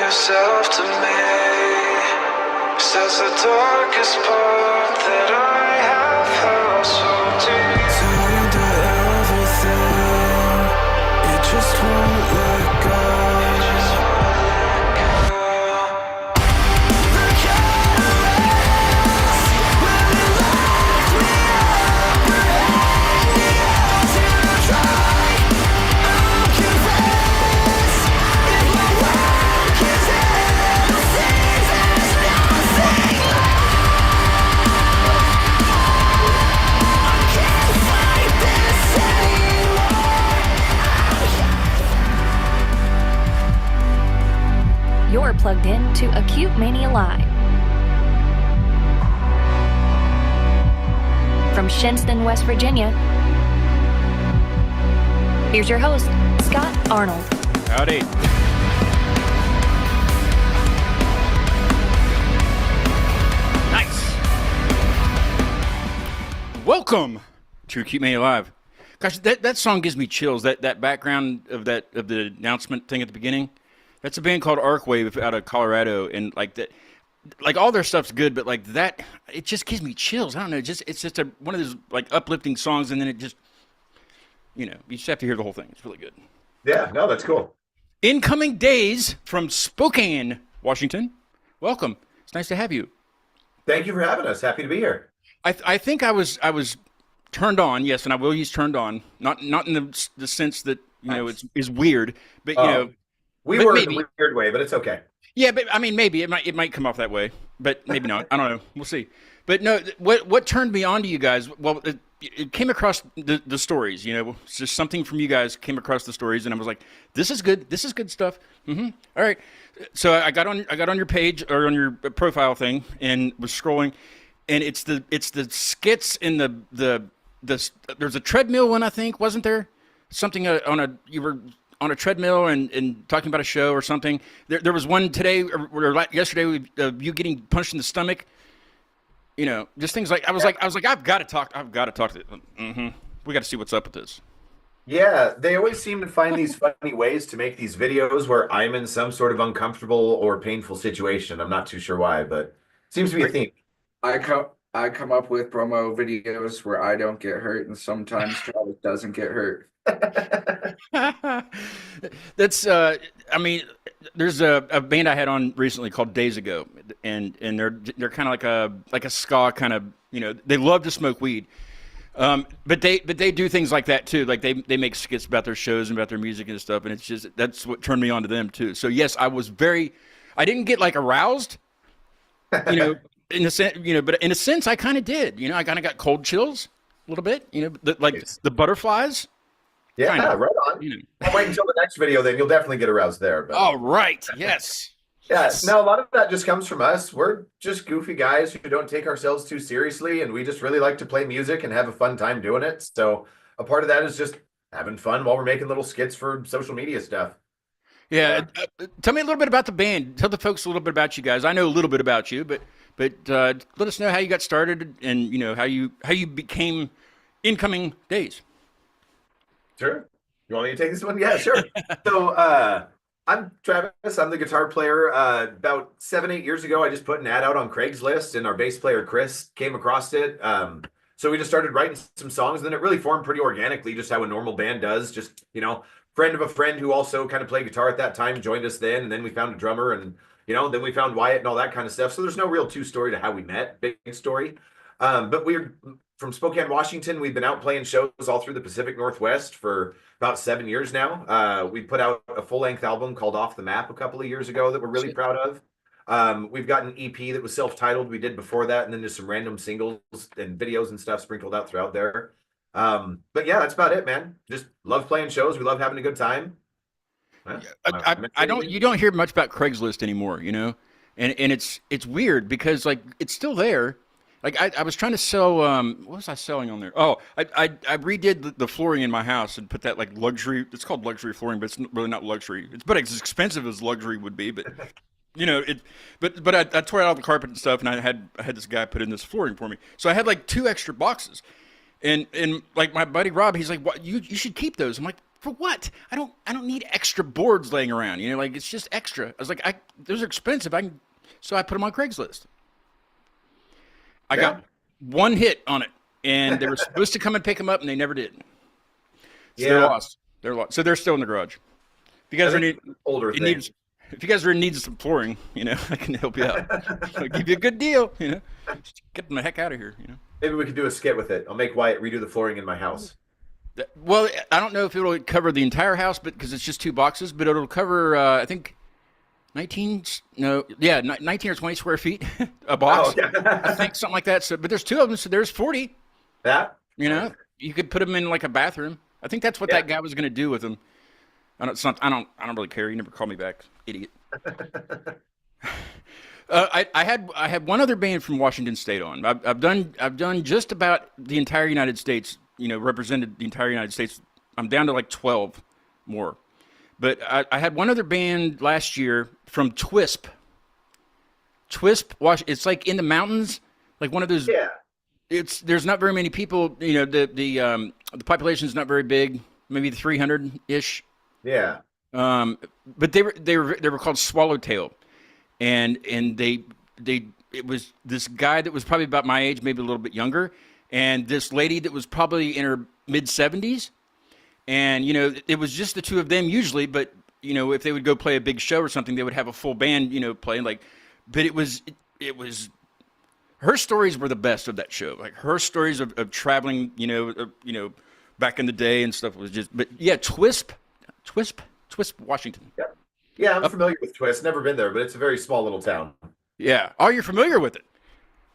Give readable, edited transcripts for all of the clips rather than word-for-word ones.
Yourself to me, says the darkest part that I have held so deep. Turned to everything, it just won't let go. The catalyst really locked me up, but to try. I'm convinced if my work is You're plugged in to Acute Mania Live. From Shinston, West Virginia, here's your host, Scott Arnold. Howdy. Nice. Welcome to Acute Mania Live. Gosh, that song gives me chills. That background of the announcement thing at the beginning. That's a band called Arcwave out of Colorado, and like that, like all their stuff's good, but like that, it just gives me chills. I don't know, it's just one of those like uplifting songs, and then it just, you just have to hear the whole thing. It's really good. Yeah, no, that's cool. Incoming Days from Spokane, Washington. Welcome. It's nice to have you. Thank you for having us. Happy to be here. I think I was turned on, yes, and I will use turned on, not in the sense that it's weird, but We but were maybe. in a weird way, but it's okay. Yeah, but I mean, maybe it might come off that way, but maybe not. I don't know. We'll see. But no, what turned me on to you guys? Well, it came across the stories. It's just something from you guys came across the stories, and I was like, "This is good. This is good stuff." All right. So I got on your page or on your profile thing and was scrolling, and it's the skits in the there's a treadmill one, I think, wasn't there? Something you were on a treadmill and talking about a show or something. There was one today or yesterday you getting punched in the stomach. Just things like I was like I've got to talk to them. We got to see what's up with this. Yeah, they always seem to find these funny ways to make these videos where I'm in some sort of uncomfortable or painful situation. I'm not too sure why, but it seems to be a theme. I come up with promo videos where I don't get hurt, and sometimes Travis doesn't get hurt. That's I mean, there's a band I had on recently called Days Ago, and they're kind of like a ska kind of, they love to smoke weed, but they do things like that too. Like they make skits about their shows and about their music and stuff, and it's just that's what turned me on to them too. So yes, I didn't get like aroused, in a sense, but in a sense I kind of did. I kind of got cold chills a little bit, the butterflies. Yeah, Kinda. right on. I'll wait until the next video, then you'll definitely get aroused there. But. Oh, right. Yes. Yeah, no, a lot of that just comes from us. We're just goofy guys who don't take ourselves too seriously, and we just really like to play music and have a fun time doing it. So a part of that is just having fun while we're making little skits for social media stuff. Yeah. Tell me a little bit about the band. Tell the folks a little bit about you guys. I know a little bit about you, but let us know how you got started and how you became Incoming Days. Sure. You want me to take this one? Yeah, sure. So I'm Travis. I'm the guitar player. About 7-8 years ago, I just put an ad out on Craigslist, and our bass player, Chris, came across it. So we just started writing some songs, and then it really formed pretty organically, just how a normal band does. Just, friend of a friend who also kind of played guitar at that time joined us then, and then we found a drummer, and, then we found Wyatt and all that kind of stuff. So there's no real story to how we met, big story. But we're from Spokane, Washington. We've been out playing shows all through the Pacific Northwest for about 7 years now. We put out a full-length album called Off the Map a couple of years ago that we're really proud of. We've got an EP that was self-titled we did before that, and then just some random singles and videos and stuff sprinkled out throughout there. But yeah, that's about it, man. Just love playing shows. We love having a good time. You don't hear much about Craigslist anymore, and it's weird because like it's still there. Like I was trying to sell. What was I selling on there? Oh, I redid the flooring in my house and put that like luxury. It's called luxury flooring, but it's really not luxury. It's but as expensive as luxury would be. But you know it. But I tore out all the carpet and stuff, and I had this guy put in this flooring for me. So I had like 2 extra boxes, and like my buddy Rob, he's like, "What you should keep those." I'm like, "For what? I don't need extra boards laying around. You know, like it's just extra." I was like, those are expensive. So I put them on Craigslist. I Yeah. got one hit on it, and they were supposed to come and pick them up, and they never did. So they're Yeah. lost. They're lost. So they're still in the garage. If you guys I are think older in thing. need, if you guys are in need of some flooring, you know, I can help you out. I'll give you a good deal. You know, just get them the heck out of here. You know. Maybe we could do a skit with it. I'll make Wyatt redo the flooring in my house. Well, I don't know if it'll cover the entire house, but because it's just 2 boxes, but it'll cover I think 19 no yeah 19 or 20 square feet a box. Oh, yeah. I think something like that. So, but there's 2 of them, so there's 40. That? You know, you could put them in like a bathroom. I think that's what Yeah. that guy was going to do with them. I don't. It's not, I don't really care. He never called me back, idiot. I had one other band from Washington State on. I've done just about the entire United States. You know, represented the entire United States. I'm down to like 12 more. But I had one other band last year from Twisp. It's like in the mountains, like one of those. Yeah. There's not very many people. You know, the population is not very big, maybe 300 ish. Yeah. But they were called Swallowtail, and it was this guy that was probably about my age, maybe a little bit younger, and this lady that was probably in her mid 70s. And, you know, it was just the 2 of them usually, but, you know, if they would go play a big show or something, they would have a full band, you know, playing like, but it was, her stories were the best of that show. Like her stories of traveling, you know, back in the day and stuff was just, but yeah, Twisp, Washington. Yeah. Yeah, I'm familiar with Twist. Never been there, but it's a very small little town. Yeah. Oh, you're familiar with it.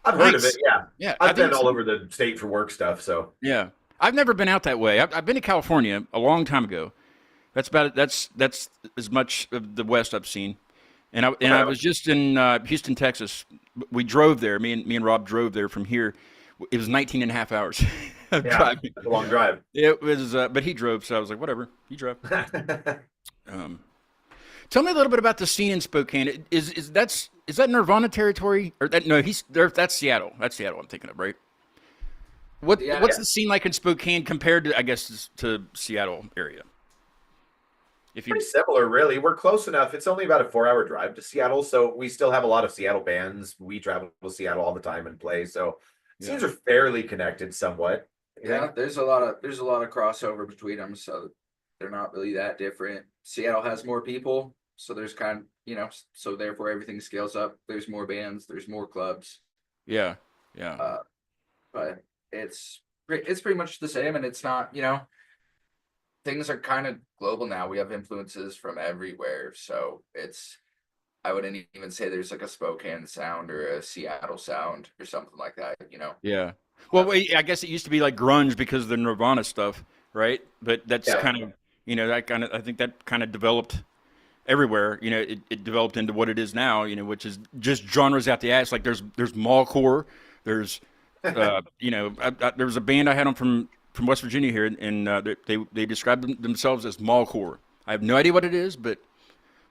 I've heard of Nice. it, yeah. Yeah. I I've think been it's- all over the state for work stuff, so. Yeah. I've never been out that way. I've been to California a long time ago. That's about it. That's as much of the West I've seen. And I was just in Houston, Texas. We drove there. Me and Rob drove there from here. It was 19 and a half hours of Yeah, driving. it's a long drive. It was, but he drove, so I was like, whatever, you drive. Tell me a little bit about the scene in Spokane. Is that Nirvana territory or that? No, that's Seattle. That's Seattle. I'm thinking of, right? What's Yeah. the scene like in Spokane compared to, I guess, to Seattle area? If you Pretty similar, really. We're close enough. It's only about a 4-hour drive to Seattle, so we still have a lot of Seattle bands. We travel to Seattle all the time and play, so scenes are fairly connected somewhat. Yeah, there's a lot of crossover between them, so they're not really that different. Seattle has more people, so there's so therefore everything scales up. There's more bands, there's more clubs, yeah. but it's pretty much the same, and it's not, things are kind of global now. We have influences from everywhere, so I wouldn't even say there's like a Spokane sound or a Seattle sound or something like that, Yeah. Well, I guess it used to be like grunge because of the Nirvana stuff, right? But that's Yeah. kind of, I think that kind of developed everywhere. You know, it developed into what it is now, which is just genres out the ass. Like there's mallcore, there's, there was a band I had on from West Virginia here, and they described themselves as mallcore. I have no idea what it is, but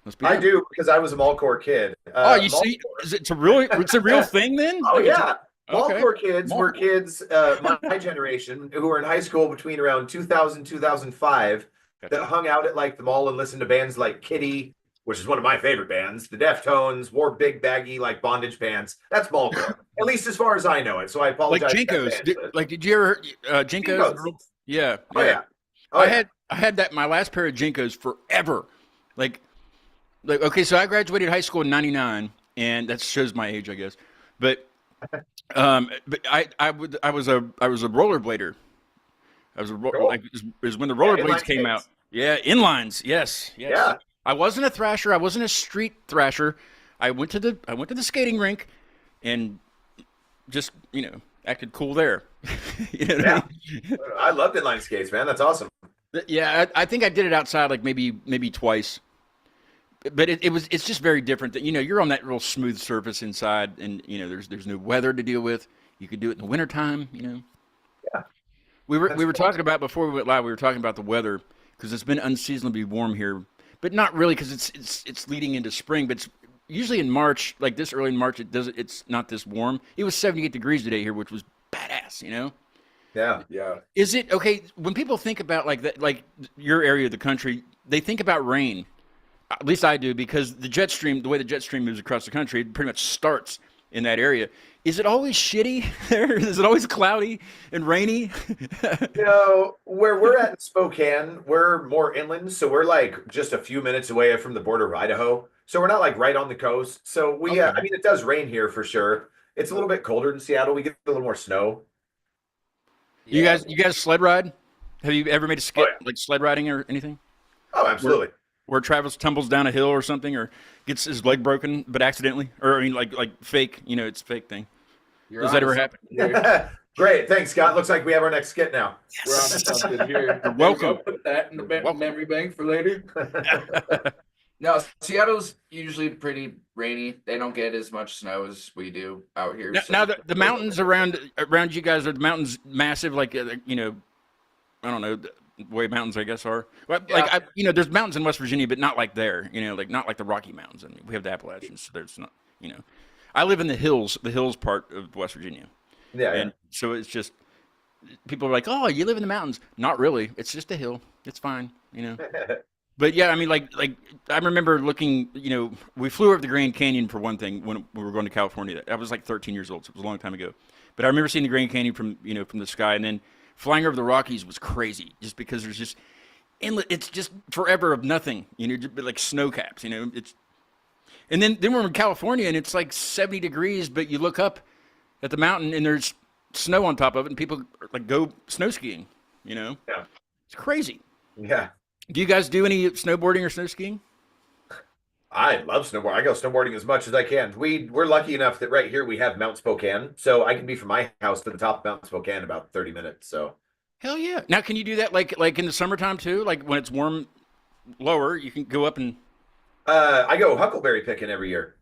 must be. I do, because I was a mallcore kid. You see, it's a real thing then? Oh, Like, yeah. Okay. Mallcore kids were kids, my generation, who were in high school between around 2000, 2005, Gotcha. that hung out at like the mall and listened to bands like Kitty, which is one of my favorite bands, the Deftones, wore big baggy like bondage pants. That's mallcore, at least as far as I know it. So I Like apologize. to that Jinkos. band, but- Did you ever Jinkos? Jinkos. Yeah. Oh yeah. Oh, I yeah. had that my last pair of Jinkos forever. Like okay, so I graduated high school in '99, and that shows my age, I guess. But I was a rollerblader. I was Cool. like, it was when the rollerblades inline came out. skates. Yeah, inlines. Yes. Yeah. I wasn't a thrasher. I wasn't a street thrasher. I went to the skating rink, and just acted cool there. You know what I Yeah. mean? I loved inline skates, man. That's awesome. Yeah, I think I did it outside like maybe twice, but it's just very different. That you're on that real smooth surface inside, and there's no weather to deal with. You could do it in the wintertime, you know. Yeah, We were that's we were cool. talking about before we went live. We were talking about the weather because it's been unseasonably warm here, but not really because it's leading into spring. But it's usually in March, like this early in March, it's not this warm. It was 78 degrees today here, which was badass. You know, Yeah. Yeah. is it okay when people think about like that, like your area of the country? They think about rain. At least I do because the jet stream, the way the jet stream moves across the country, it pretty much starts in that area. Is it always shitty there? Is it always cloudy and rainy? Where we're at in Spokane, we're more inland, so we're like just a few minutes away from the border of Idaho. So we're not like right on the coast. So I Okay. mean, it does rain here for sure. It's a little bit colder in Seattle. We get a little more snow. Yeah. You guys sled ride? Have you ever made a Oh skit yeah. like sled riding or anything? Oh, Where absolutely. where Travis tumbles down a hill or something, or gets his leg broken, but accidentally, or I mean, like fake. You know, it's a fake thing. You're Does on that to ever happen? something here. Great. Thanks, Scott. Looks like we have our next skit now. We're on to something here. You're There you go. welcome. Put that in the Welcome. memory bank for later. No, Seattle's usually pretty rainy. They don't get as much snow as we do out here. Now the mountains around you guys, are the mountains massive? Like you know, I don't know the way mountains I guess are. Well, like Yeah. you know, there's mountains in West Virginia, but not like there. You know, like not like the Rocky Mountains. I mean, we have the Appalachians, so there's not. You know, I live in the hills part of West Virginia, Yeah, and so it's just people are like, "Oh, you live in the mountains." Not really. It's just a hill. It's fine. You know. yeah. But yeah, I mean, like I remember looking. You know, we flew over the Grand Canyon for one thing when we were going to California. I was like 13 years old, so it was a long time ago. But I remember seeing the Grand Canyon from the sky, and then flying over the Rockies was crazy, just because there's just inlet. It's just forever of nothing. You know, just like snow caps. You know, it's and then we're in California, and it's like 70 degrees, but you look up at the mountain, and there's snow on top of it, and people like go snow skiing. You know, Yeah. it's crazy. Yeah. Do you guys do any snowboarding or snow skiing? I love snowboarding. I go snowboarding as much as I can. We're lucky enough that right here we have Mount Spokane, so I can be from my house to the top of Mount Spokane in about 30 minutes. So Hell yeah! Now, can you do that like in the summertime too? Like when it's warm, lower, you can go up and I go huckleberry picking every year.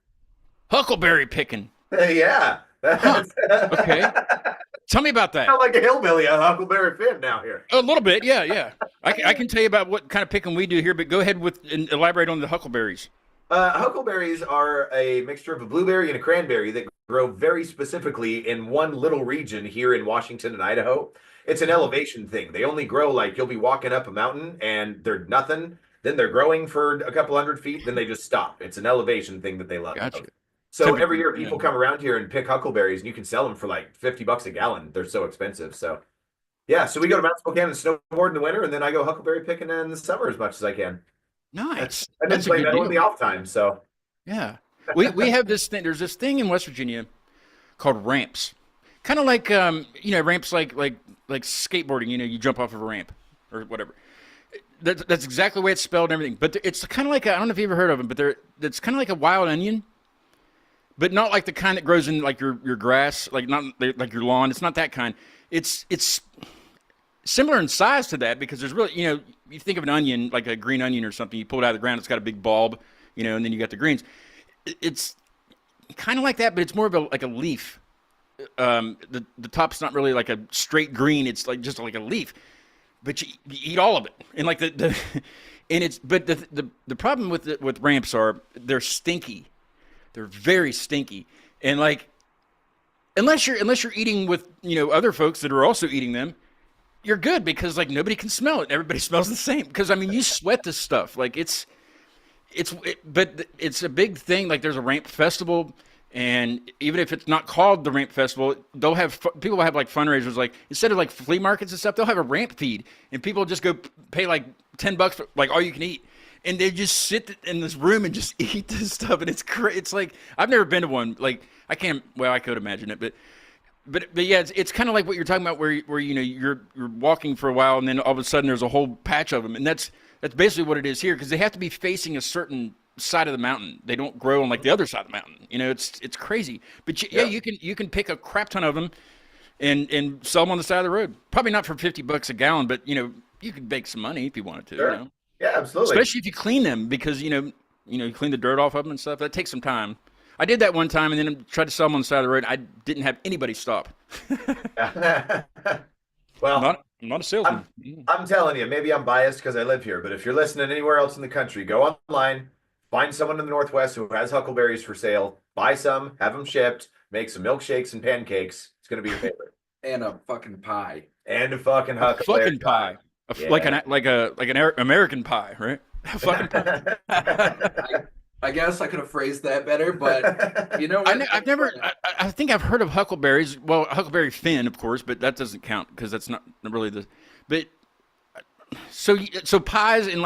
huckleberry picking. Yeah. Huh? That's Okay, tell me about that. sound like a hillbilly, a huckleberry Finn now here. A little bit, yeah, yeah. I can tell you about what kind of picking we do here, but go ahead with and elaborate on the huckleberries. Huckleberries are a mixture of a blueberry and a cranberry that grow very specifically in one little region here in Washington and Idaho. It's an elevation thing. They only grow like you'll be walking up a mountain and they're nothing. Then they're growing for a couple hundred feet. Then they just stop. It's an elevation thing that they love. Gotcha. So every year Typically, people come around here and pick huckleberries and you can sell them for like $50 a gallon. They're so expensive. So yeah, so we go to Mount Spokane and snowboard in the winter, and then I go huckleberry picking in the summer as much as I can. nice. And then That's a play good metal in the deal. off time. So Yeah, we have this thing. There's this thing in West Virginia called ramps, kind of like you know ramps like skateboarding. You know, you jump off of a ramp or whatever. That's exactly the way it's spelled and everything. But it's kind of like I don't know if you've ever heard of them, but it's kind of like a wild onion, but not like the kind that grows in like your grass, like not like your lawn. It's not that kind. It's similar in size to that because there's really, you know, you think of an onion like a green onion or something. You pull it out of the ground, it's got a big bulb, you know, and then you got the greens. It's kind of like that, but it's more of like a leaf. The top's not really like a straight green. It's like just like a leaf, but you eat all of it. And like the and it's but the problem with ramps are they're stinky. They're very stinky, and like unless you're eating with you know other folks that are also eating them, you're good because like nobody can smell it. Everybody smells the same because I mean you sweat this stuff like but it's a big thing. Like there's a ramp festival, and even if it's not called the ramp festival, they'll have people will have like fundraisers. Like instead of like flea markets and stuff, they'll have a ramp feed, and people just go pay like $10 for like all you can eat, and they just sit in this room and just eat this stuff. And it's it's like I've never been to one. Like I can't. Well, I could imagine it, but yeah, it's kind of like what you're talking about, where you know you're walking for a while, and then all of a sudden there's a whole patch of them, and that's basically what it is here because they have to be facing a certain side of the mountain. They don't grow on like the other side of the mountain. You know, it's crazy. But yeah, yeah, you can pick a crap ton of them and sell them on the side of the road. Probably not for $50 a gallon, but you know you could make some money if you wanted to. You sure. know, Yeah, absolutely. especially if you clean them because you know you clean the dirt off of them and stuff. That takes some time. I did that one time, and then I tried to sell them on the side of the road. I didn't have anybody stop. Well, I'm not a salesman. I'm telling you, maybe I'm biased because I live here, but if you're listening anywhere else in the country, go online, find someone in the Northwest who has huckleberries for sale, buy some, have them shipped, make some milkshakes and pancakes. It's going to be your favorite. And a fucking pie. And a fucking huckleberry Fucking pie. Yeah. Like an American pie, right? A fucking pie. I guess I could have phrased that better, but you know what? I've never. I think I've heard of huckleberries. Well, Huckleberry Finn, of course, but that doesn't count because that's not really the. But so pies and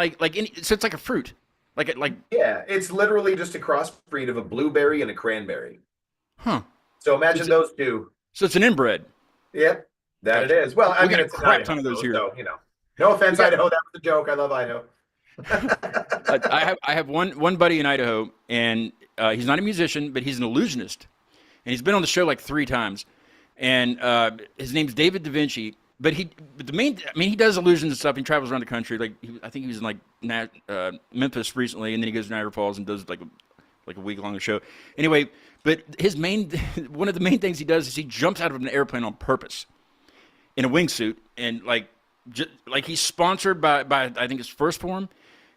so it's like a fruit, like. Yeah, it's literally just a crossbreed of a blueberry and a cranberry. Huh. So imagine those two. So it's an inbred. Yep, that it is. Well, I mean, it's a crap ton of those here. So, no offense, Idaho. That was a joke. I love Idaho. I have one buddy in Idaho, and he's not a musician, but he's an illusionist, and he's been on the show like 3 times. And his name's David Da Vinci. But he does illusions and stuff. He travels around the country. Like I think he was in like Memphis recently, and then he goes to Niagara Falls and does like a week long show. Anyway, but one of the main things he does is he jumps out of an airplane on purpose in a wingsuit, and like he's sponsored by I think it's First Form,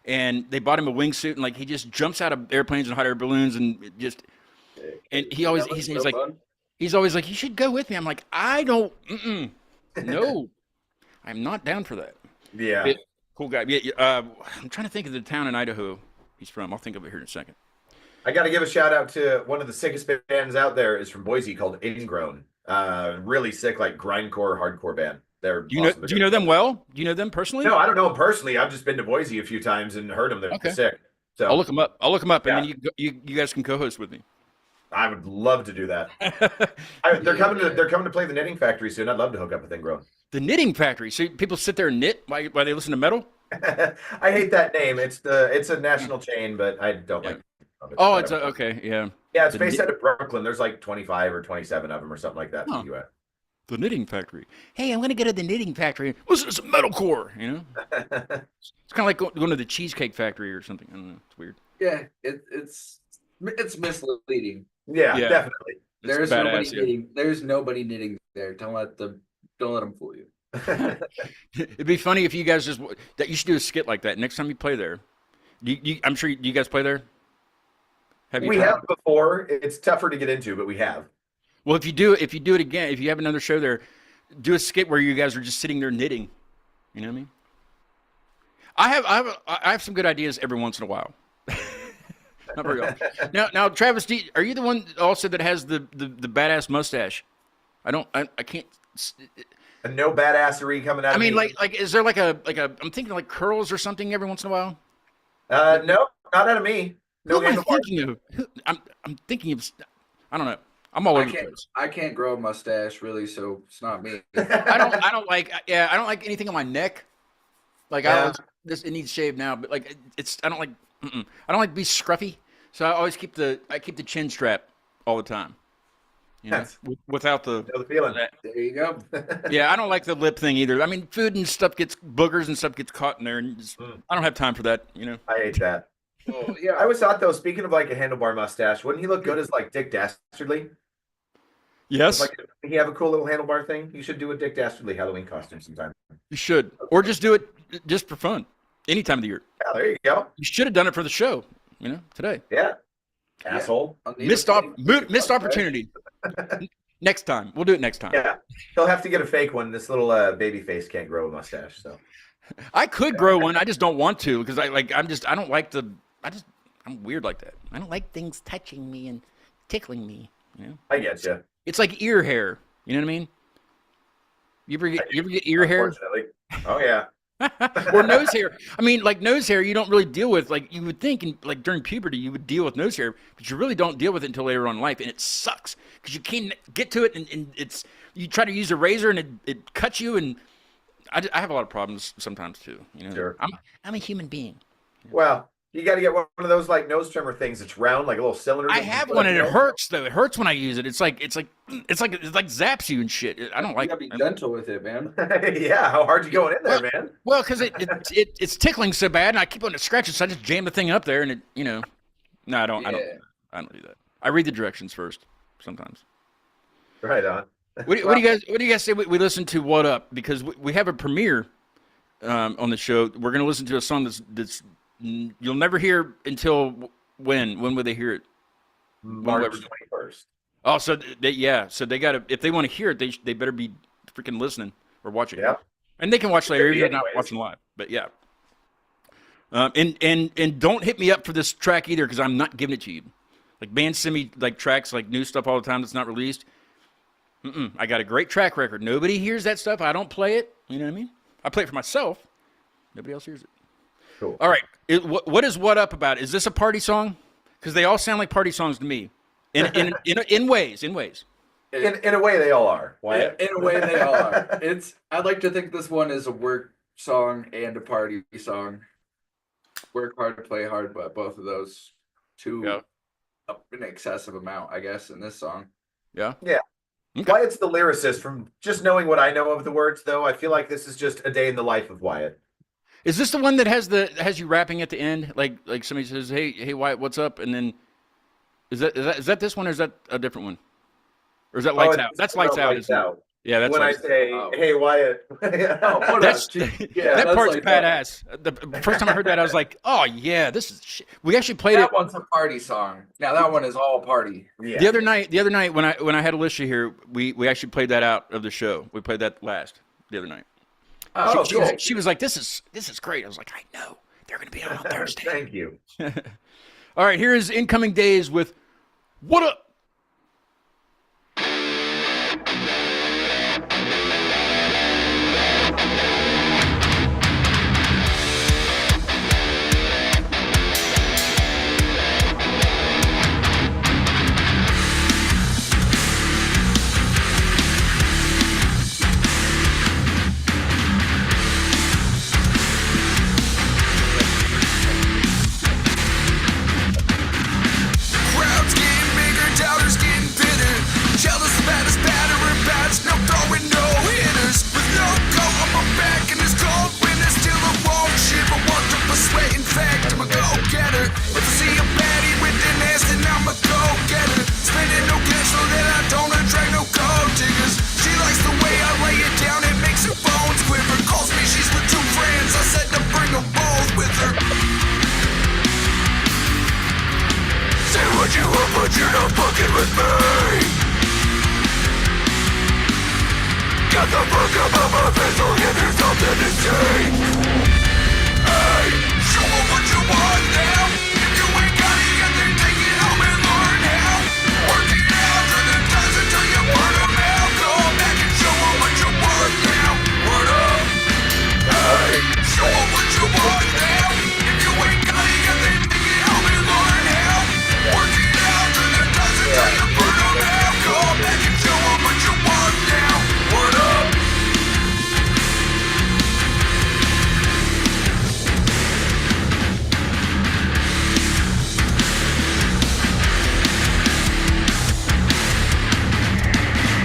and they bought him a wingsuit, and like he just jumps out of airplanes and hot air balloons and he's always like, you should go with me. I'm like, I don't. No, I'm not down for that. Yeah. Cool guy. Yeah. I'm trying to think of the town in Idaho he's from. I'll think of it here in a second. I got to give a shout out to one of the sickest bands out there is from Boise called Ingrown. Really sick, like grindcore, hardcore band. They're awesome. Do you know them well? Do you know them personally? No, I don't know them personally. I've just been to Boise a few times and heard them. They're sick. So I'll look them up. Yeah. And then you guys can co-host with me. I would love to do that. They're coming to play the Knitting Factory soon. I'd love to hook up with Ingrown. The Knitting Factory. So people sit there and knit while they listen to metal. I hate that name. It's a national chain, but I don't like. Oh, it's okay. Yeah. Yeah, it's based out of Brooklyn. There's like 25 or 27 of them or something like that in the U.S. The Knitting Factory. Hey, I'm going to go to the Knitting Factory. Listen to some metalcore, It's kind of like going to the Cheesecake Factory or something. I don't know. It's weird. Yeah, it's misleading. Yeah, definitely. There's nobody knitting there. Don't let them fool you. It'd be funny if you guys you should do a skit like that next time you play there. I'm sure you guys play there. We have before. It's tougher to get into, but we have. Well, if you do it again, if you have another show there, do a skit where you guys are just sitting there knitting. You know what I mean? I have some good ideas every once in a while. Not very often. Now, Travis, are you the one also that has the badass mustache? I can't. No badassery coming out. I mean, like, is there like a? I'm thinking like curls or something every once in a while. No, not out of me. No, who am I thinking of? I'm thinking of. I don't know. I'm all over the place. I can't grow a mustache really, so it's not me. I don't like anything on my neck. Like it needs shaved now, but like I don't like to be scruffy, so I always keep the chin strap all the time. Without the feeling. There you go. Yeah, I don't like the lip thing either. I mean, food and stuff gets boogers and stuff gets caught in there, and I don't have time for that. I hate that. Well, yeah, I always thought though. Speaking of like a handlebar mustache, wouldn't he look good as like Dick Dastardly? Yes. Like, he have a cool little handlebar thing. You should do a Dick Dastardly Halloween costume sometime. You should, or just do it just for fun, any time of the year. Yeah, there you go. You should have done it for the show. Today. Yeah. Asshole. Missed opportunity. Next time. We'll do it next time. Yeah. He'll have to get a fake one. This little baby face can't grow a mustache. So I could grow one. I just don't want to because I'm weird like that. I don't like things touching me and tickling me. I get you. It's like ear hair. You know what I mean? You ever get ear hair? Oh yeah. Or nose hair. I mean, like nose hair, you don't really deal with. Like you would think, like during puberty, you would deal with nose hair, but you really don't deal with it until later on in life, and it sucks because you can't get to it, and it's you try to use a razor and it cuts you, and I have a lot of problems sometimes too. Sure. I'm a human being. Well, you got to get one of those like nose trimmer things. It's round, like a little cylinder. I have one, and it hurts though. It hurts when I use it. It's like zaps you and shit. I don't like. You gotta be gentle with it, man. Yeah, how hard you going in there, man? Well, because it's tickling so bad, and I keep on scratching, so I just jam the thing up there, and no, I don't. I don't do that. I read the directions first sometimes. Right on. What do you guys say we listen to What Up? Because we have a premiere on the show. We're going to listen to a song that's you'll never hear until when? When will they hear it? March 21st. Oh, so so they got to, if they want to hear it, they better be freaking listening or watching. Yeah. And they can watch later, even if they're not anyways. watching live. But yeah. And don't hit me up for this track either, because I'm not giving it to you. Like, bands send me like tracks, like new stuff all the time that's not released. I got a great track record. Nobody hears that stuff. I don't play it. You know what I mean? I play it for myself. Nobody else hears it. Cool. All right. What is What Up about? Is this a party song? Because they all sound like party songs to me. In ways. In a way, they all are. In a way, they all are. I'd like to think this one is a work song and a party song. Work hard, play hard, but both of those two up an excessive amount, I guess, in this song. Yeah. Yeah. Okay. Wyatt's the lyricist. From just knowing what I know of the words, though, I feel like this is just a day in the life of Wyatt. Is this the one that has you rapping at the end? Like somebody says, "Hey Wyatt, what's up?" And then is that this one, or is that a different one? Or is that Lights Out? That's Lights Out. Isn't it? Yeah, that's when I say, "Hey Wyatt." That part's like badass. The first time I heard that, I was like, "Oh yeah, this is shit." We actually played that it. one's a party song. Now that one is all party. Yeah. The other night when I had Alicia here, we actually played that out of the show. We played that last the other night. Oh, She was like, "This is great." I was like, "I know they're going to be on Thursday." Thank you. All right, here is Incoming Days with What Up. Crowds getting bigger, doubters getting bitter. Jealous about his battery bats, no throwing no hitters. With no go on my back in this cold winter, still I won't shiver. Worked up a sweat, in fact, I'm a go-getter. If I see a baddie with an ass, then I'm a go-getter. Spending no cash so that I don't attract no gold diggers. She likes the way I lay it down, it makes her bones quiver. Calls me, she's with two friends, I said to bring them both with her. Say what you want, but you're not fucking with me. Got the fuck up on my face, I'll give you something to say. Hey, show 'em what you want now. If you ain't got it yet, then take it home and learn how. Work it out through the times until you burn 'em out. Go back and show 'em what you want now. What up? Hey, show 'em what you want now. If you ain't got it yet, then take it home and learn how. Work it out through the times until you burn 'em out. Go back and show 'em what you want now. What up?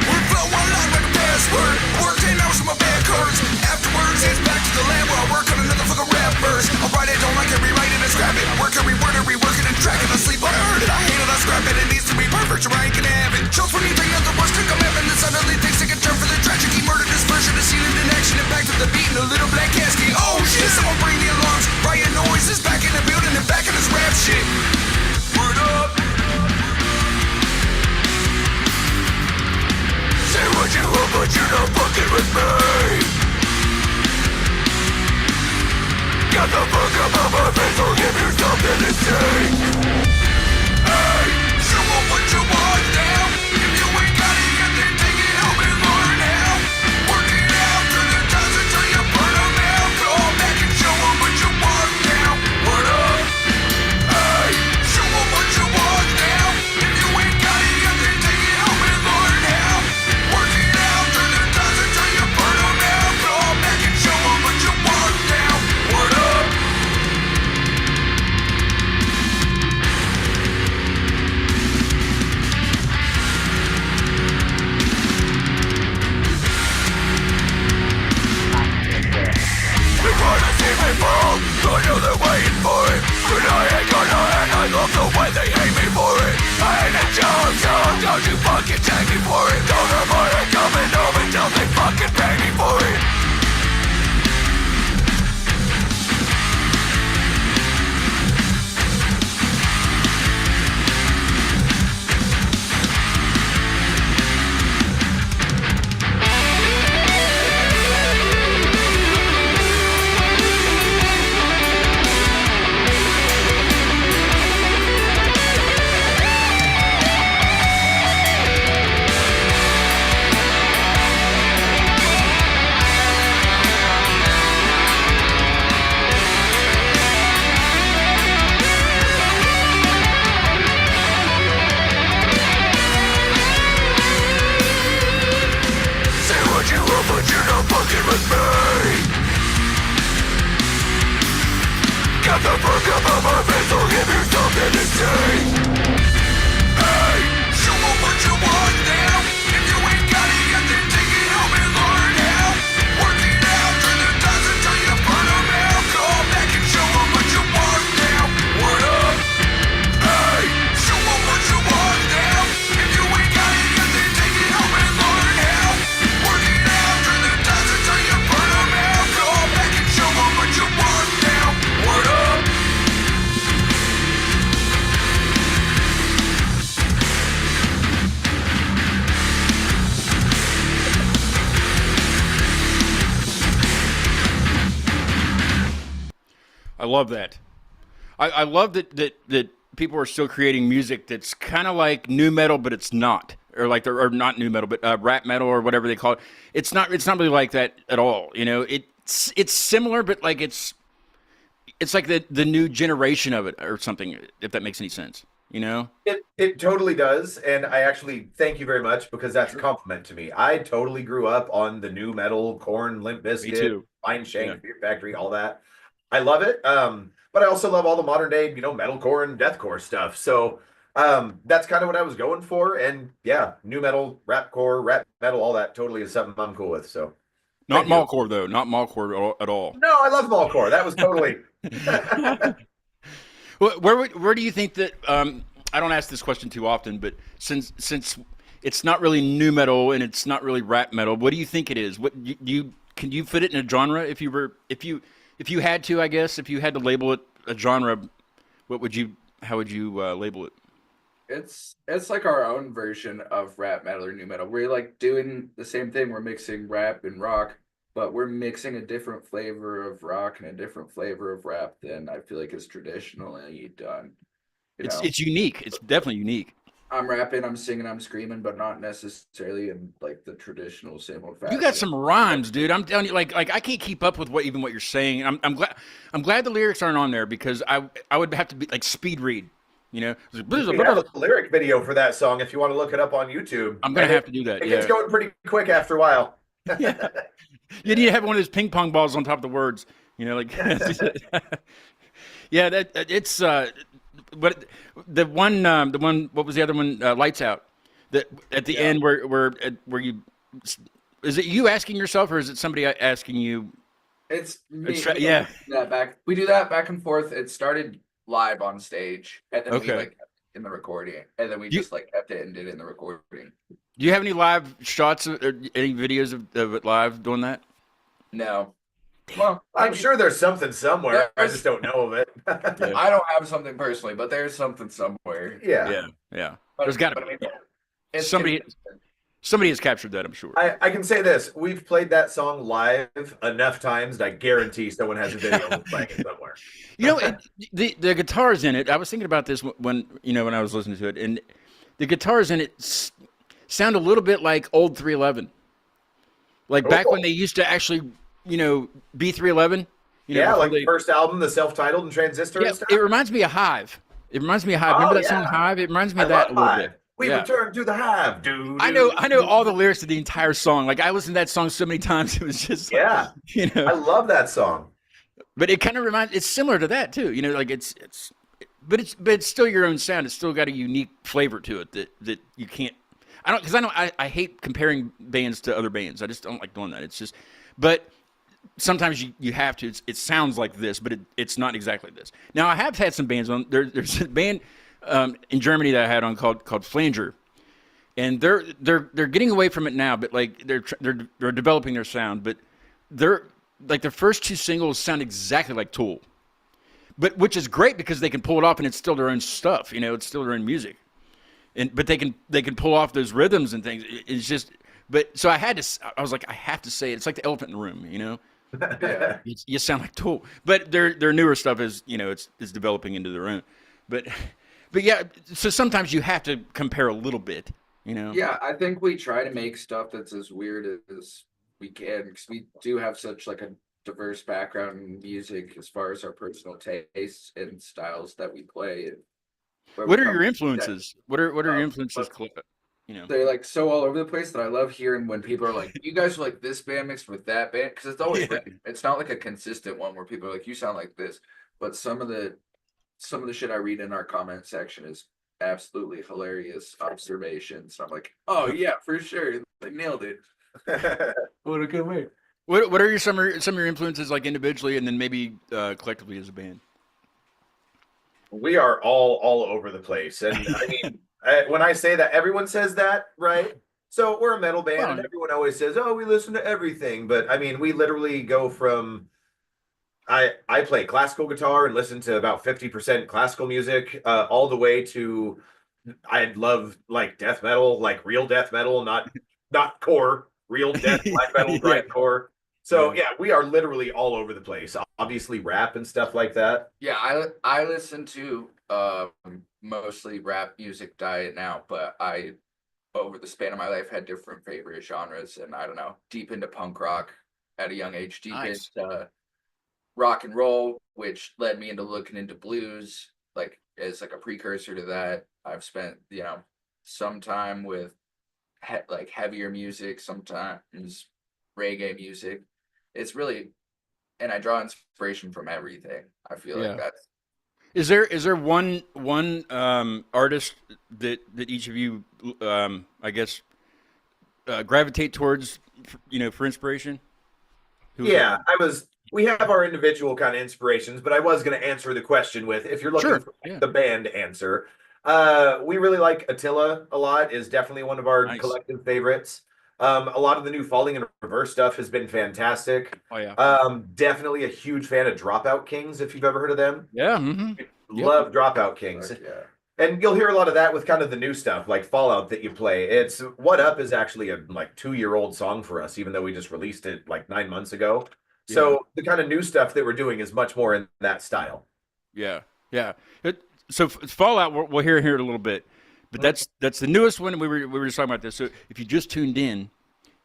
We flow one line like a password. Work 10 hours for my back hurts. Afterwards, it's back to the lab where I work on another fucking rap verse. I write it, don't like it, rewrite it and scrap it. Work every word and rework it and track it. I sleep, I heard it, I hate it, I scrap it. It needs to be perfect, or I ain't gonna have it. Shows when you think of the worst, click I'm having this suddenly things take a turn for the tragic. He murdered this version of scene in action and back to the beat in a little black casket. Oh shit, someone bring the alarms. Riot noise is back in the building and back in this rap shit. Word up. Say what you want, but you're not fucking with me. Got the fuck up on my face, I'll give you something to say. Hey, show 'em what you want now. If you ain't got it yet, then take it home and learn how. Work it out through the times until you burn 'em out. Go back and show 'em what you want now. What up? Hey, show 'em what you want now. If you ain't got it yet, then take it home and learn how. Work it out through the times until you burn 'em out. Go back and show 'em what you want now. What up? keep me from. I know they're waiting for it, but I ain't gonna hang. I love the way they hate me for it. I ain't a joke, don't you fucking take me for it. Don't have I ain't coming home until they fucking pay me for it. But you're not fucking with me. Get the fuck up out my face, I'll give you something to say. Hey, show 'em what you want now. If you ain't got it yet, then take it home and learn how. Work it out, turn the dials until you burn 'em out. Come back and show 'em what you want now. Word up. Hey, show 'em what you want now. If you ain't got it yet, then take it home and learn how. Work it out, turn the dials until you burn 'em out. Come back and show 'em what you want now. Word up. I love that. I love that people are still creating music that's kind of like new metal, but it's not, or like or not new metal, but rap metal or whatever they call it. It's not really like that at all. You know, it's similar, but like it's like the new generation of it or something. If that makes any sense, you know. It totally does, and I actually thank you very much because that's a compliment to me. I totally grew up on the new metal, Korn, Limp Bizkit, too. Fine Shank, Yeah. Fear Factory, all that. I love it. But I also love all the modern day, metalcore and deathcore stuff. So that's kind of what I was going for. And yeah, new metal, rapcore, rap metal, all that totally is something I'm cool with. So Not thank you. mallcore though. Not mallcore at all. No, I love mallcore. That was totally. Where do you think that? I don't ask this question too often, but since it's not really new metal and it's not really rap metal, what do you think it is? What can you fit it in a genre if you had to, I guess, if you had to label it a genre, how would you label it? It's like our own version of rap metal or new metal. We're like doing the same thing. We're mixing rap and rock, but we're mixing a different flavor of rock and a different flavor of rap than I feel like is traditionally done. You know? It's unique. It's definitely unique. I'm rapping, I'm singing, I'm screaming, but not necessarily in like the traditional same old fashion. You got some rhymes, dude. I'm telling you, like I can't keep up with what you're saying. I'm glad the lyrics aren't on there because I would have to be like speed read, you know. We have a lyric video for that song if you want to look it up on YouTube. I'm gonna have to do that. It Yeah, gets going pretty quick after a while. yeah. You need to have one of those ping pong balls on top of the words, you know, like. Yeah, it's but the one what was the other one? Lights Out. That at the end where you is it you asking yourself or is it somebody asking you? It's me. Yeah. We do that back and forth. It started live on stage, and then we Okay. like kept it in the recording, and then we just like kept it and did it in the recording. Do you have any live shots or any videos of it live doing that? No. Well, I'm sure there's something somewhere. I just don't know of it. I don't have something personally, but there's something somewhere. Yeah. Yeah. But, There's got to but be. I mean, it's Somebody consistent. has captured that, I'm sure. I can say this. We've played that song live enough times that I guarantee someone has a video playing it somewhere. You know, the guitars in it. I was thinking about this when I was listening to it, and the guitars in it sound a little bit like old 311, like back when they used to actually, be 311. Like the first album, the self-titled and Transistor. Yeah, and stuff. it reminds me of Hive. Remember that song Hive? It reminds me of that a little bit. We return to the Hive, dude. I know all the lyrics to the entire song. Like I listened to that song so many times, it was just I love that song. But it kind of it's similar to that too. Like but it's still your own sound. It's still got a unique flavor to it that you can't. I hate comparing bands to other bands. I just don't like doing that. It's just, but sometimes you have to. It sounds like this, but it's not exactly this. Now I have had some bands on. There's a band in Germany that I had on called Flanger, and they're getting away from it now. But like they're developing their sound. But they're like their first two singles sound exactly like Tool, but which is great because they can pull it off and it's still their own stuff. You know, it's still their own music, but they can pull off those rhythms and things. It's just. But so I was like, I have to say it. It's like the elephant in the room, you know. Yeah. You sound like Tool, but their newer stuff is it's developing into their own. But yeah, so sometimes you have to compare a little bit, you know. Yeah, I think we try to make stuff that's as weird as we can because we do have such like a diverse background in music as far as our personal tastes and styles that we play. And where What we are come your from. influences? What are your influences? You know. They're like so all over the place that I love hearing when people are like, "You guys are like this band mixed with that band," because it's always Yeah. it's not like a consistent one where people are like, "You sound like this," but some of the shit I read in our comment section is absolutely hilarious observations. I'm like, "Oh yeah, for sure, they nailed it." What a good way. What are some of your influences like individually and then maybe collectively as a band? We are all over the place, and I mean, when I say that, everyone says that, right? So we're a metal band, Well, and everyone always says, "Oh, we listen to everything." But I mean, we literally go from I play classical guitar and listen to about 50% classical music, all the way to I love like death metal, like real death metal, not core, real death black metal, yeah, grindcore. So yeah, we are literally all over the place. Obviously, rap and stuff like that. Yeah, I listen to mostly rap music diet now, but I over the span of my life had different favorite genres, and I don't know, deep into punk rock at a young age, deep nice. into rock and roll, which led me into looking into blues, like as like a precursor to that. I've spent some time with like heavier music, sometimes reggae music. It's really, and I draw inspiration from everything. I feel like Yeah. that's Is there one artist that each of you I guess gravitate towards for inspiration? Who would that Yeah, we have our individual kind of inspirations, but I was going to answer the question with if you're be? looking Sure. for Yeah. the band answer. We really like Attila a lot, is definitely one of our Nice. collective favorites. A lot of the new Falling in Reverse stuff has been fantastic. Oh yeah. Definitely a huge fan of Dropout Kings, if you've ever heard of them. Yeah. Mm-hmm. Yep. Love Dropout Kings. yeah. And you'll hear a lot of that with kind of the new stuff like Fallout that you play. It's What Up is actually a like 2-year-old song for us, even though we just released it like 9 months ago. Yeah. So the kind of new stuff that we're doing is much more in that style. Yeah. Yeah. So Fallout, we'll hear here in a little bit, but that's the newest one. We were just talking about this. So if you just tuned in,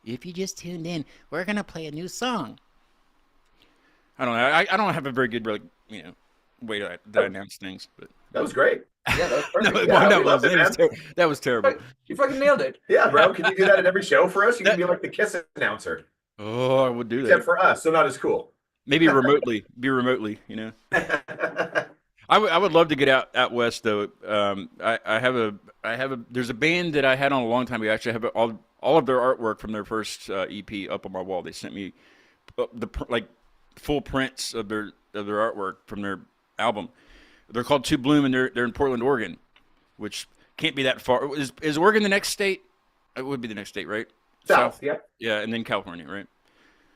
we're gonna play a new song. I don't know. I don't have a very good way to announce things, but That was great. Yeah, that's no, perfect. well, Yeah, no, we loved it, man. that was terrible. You fucking nailed it. Yeah, bro. Can you do that at every show for us? You can be like the Kiss announcer, Oh, I would do except that. for us, so not as cool. Maybe remotely. Be remotely. You know. I would love to get out west though. I have a there's a band that I had on a long time ago. I actually have all of their artwork from their first EP up on my wall. They sent me like full prints of their artwork from their album. They're called Two Bloom, and they're in Portland, Oregon, which can't be that far. Is Oregon the next state? It would be the next state, right? South, yeah. Yeah, and then California, right?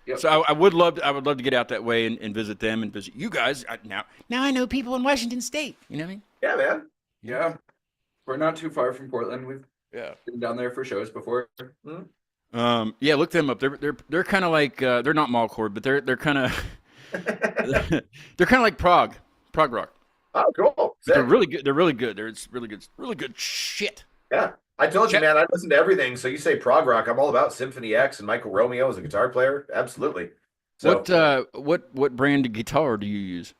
Yep. So I would love to get out that way and visit them and visit you guys. Now I know people in Washington State. You know what I mean? Yeah, man. Yeah, we're not too far from Portland. We've Yeah. been down there for shows before. Yeah, look them up. They're kind of like they're not mallcore, but they're kind of they're kind of like prog rock. Oh, cool. But they're Sick. really good. They're really good. It's really good shit. Yeah. I told you, Check- man, I listen to everything. So you say prog rock, I'm all about Symphony X and Michael Romeo as a guitar player. Absolutely. So, What brand of guitar do you use?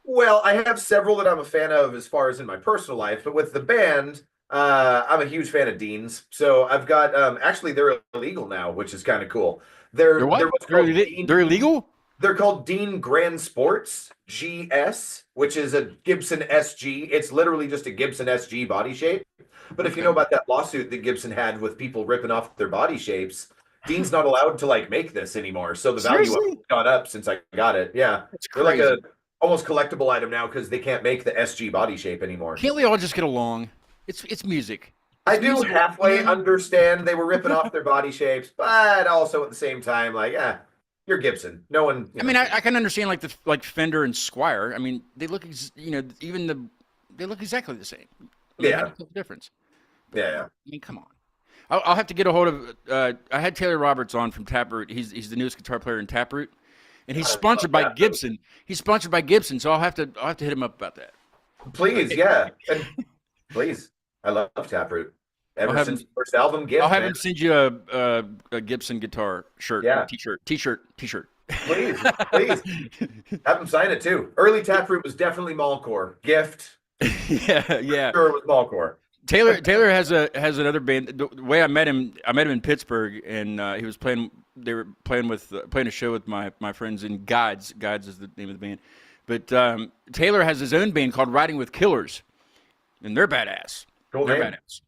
well, I have several that I'm a fan of as far as in my personal life, but with the band, I'm a huge fan of Dean's. So I've got actually they're illegal now, which is kind of cool. They're what? They're what's They're, called ille- Dean. they're illegal? They're called Dean Grand Sports GS, which is a Gibson SG. It's literally just a Gibson SG body shape. But if you know about that lawsuit that Gibson had with people ripping off their body shapes, Dean's not allowed to like make this anymore, so the value of Seriously? it's gone up since I got it. Yeah, That's they're like crazy. a almost collectible item now because they can't make the SG body shape anymore. Can't we all just get along? It's music. I It's do music. halfway understand they were ripping off their body shapes, but also at the same time, like, you're Gibson. No one. I mean, I can understand like Fender and Squire. I mean, they look they look exactly the same. I mean, Yeah. what's the difference? Yeah. I mean, come on. I'll have to get a hold of. I had Taylor Roberts on from Taproot. He's the newest guitar player in Taproot, and he's sponsored by Gibson. He's sponsored by Gibson, so I'll have to hit him up about that. Please, yeah, and please. I love Taproot. Ever since the first album, Gift. I'll have man. him send you a Gibson guitar shirt, Yeah. t-shirt. Please. Have him sign it too. Early Taproot was definitely Mallcore. Gift. yeah. Sure, it was Mallcore. Taylor has another band. The way I met him in Pittsburgh, and he was playing. They were playing a show with my friends in Gods. Gods is the name of the band. But Taylor has his own band called Riding with Killers, and they're badass. Cool They're name. badass.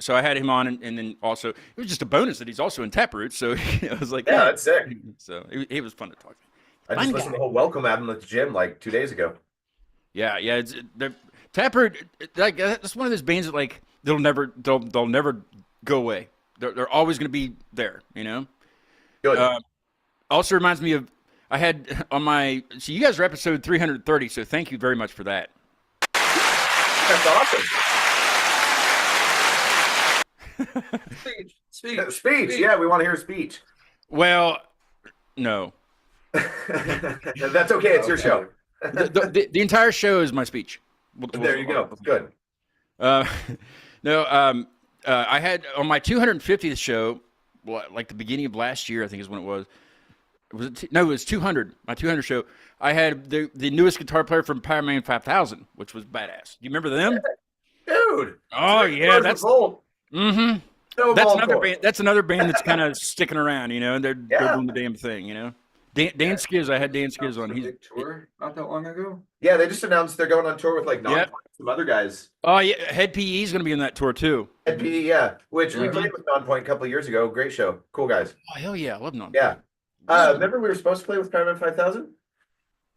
So I had him on, and then also it was just a bonus that he's also in Taproot. So I was like, Yeah, that's sick. So it was fun to talk to. I just listened to the whole Welcome album at the gym like 2 days ago. Yeah. Taproot, like that's one of those bands that like they'll never go away. They're always going to be there. You know. Good. Also reminds me of I had on my. So you guys are episode 330. So thank you very much for that. That's awesome. Speech. Yeah, we want to hear a speech. Well, no. That's okay. It's your show. The entire show is my speech. There you go. Good. No. I had on my 250th show, like the beginning of last year, I think is when it was. It was 200. My 200 show. I had the newest guitar player from Power Man 5000, which was badass. Do you remember them? Dude. Oh yeah, that's. Mm-hmm. That's another band that's kind of sticking around, you know, and they're doing the damn thing, you know. Dan Skiz, I had Dan Skiz on. He's big tour not that long ago. Yeah, they just announced they're going on tour with like some other guys. Oh yeah, Head PE is going to be on that tour too. Head PE, yeah, which we played with Nonpoint a couple of years ago. Great show, cool guys. Oh hell yeah, I love Nonpoint. Yeah. Remember we were supposed to play with Powerman 5000?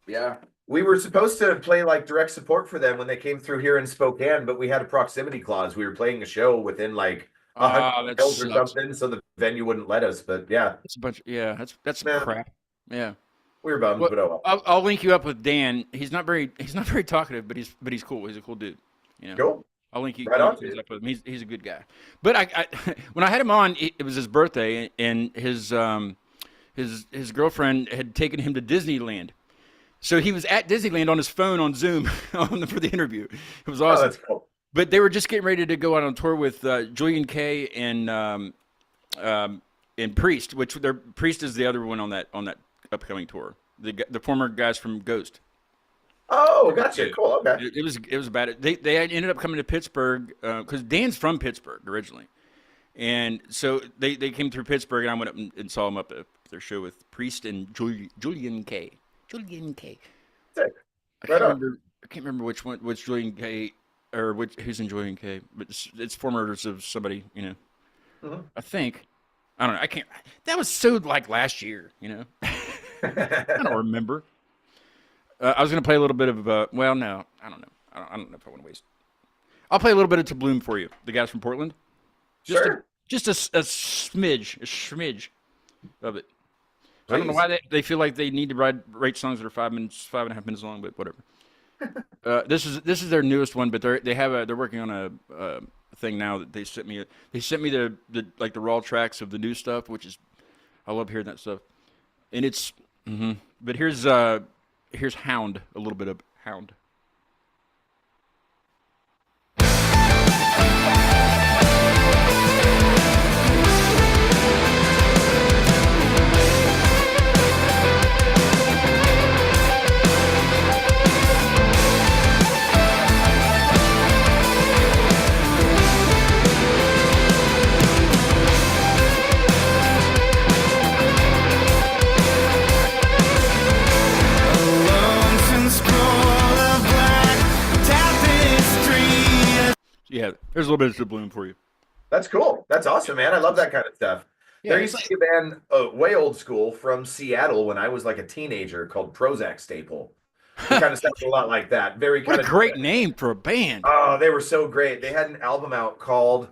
Yeah. We were supposed to play like direct support for them when they came through here in Spokane, but we had a proximity clause. We were playing a show within like 100 miles or something, so the venue wouldn't let us. But yeah, it's a bunch. Yeah, that's crap. Yeah, we were bummed. Well, but oh well. I'll link you up with Dan. He's not very talkative, but he's cool. He's a cool dude. You know. Cool. I'll link you right on, up with him. He's a good guy. But I when I had him on, it was his birthday, and his girlfriend had taken him to Disneyland. So he was at Disneyland on his phone on Zoom for the interview. It was awesome. Oh, that's cool. But they were just getting ready to go out on tour with Julian Kay and Priest, which their Priest is the other one on that upcoming tour. The former guys from Ghost. Oh, gotcha. Cool. Okay. It was about it. They ended up coming to Pittsburgh because Dan's from Pittsburgh originally, and so they came through Pittsburgh, and I went up and saw them up at their show with Priest and Julian Kay. Sick. I can't remember which Julian Kay or who's in Julian Kay, but it's formers of somebody, you know. Mm-hmm. I think. I don't know. I can't. That was so like last year, you know. I don't remember. I was gonna play a little bit of. Well, no, I don't know. I don't know if I want to waste. I'll play a little bit of To Bloom for you. The guys from Portland. Just a smidge of it. I don't know why they feel like they need to rate songs that are 5.5 minutes long, but whatever. This is their newest one, but they're working on a thing now that they sent me. They sent me the raw tracks of the new stuff, which is I love hearing that stuff. And it's but here's Hound, a little bit of Hound. Yeah, there's a little bit of To Bloom for you. That's cool. That's awesome, man. I love that kind of stuff. Yeah, There it's used to like be a band, way old school from Seattle when I was like a teenager called Prozac Staple. It kind of sounds a lot like that. Very what kind a of. great name for a band. Oh, they were so great. They had an album out called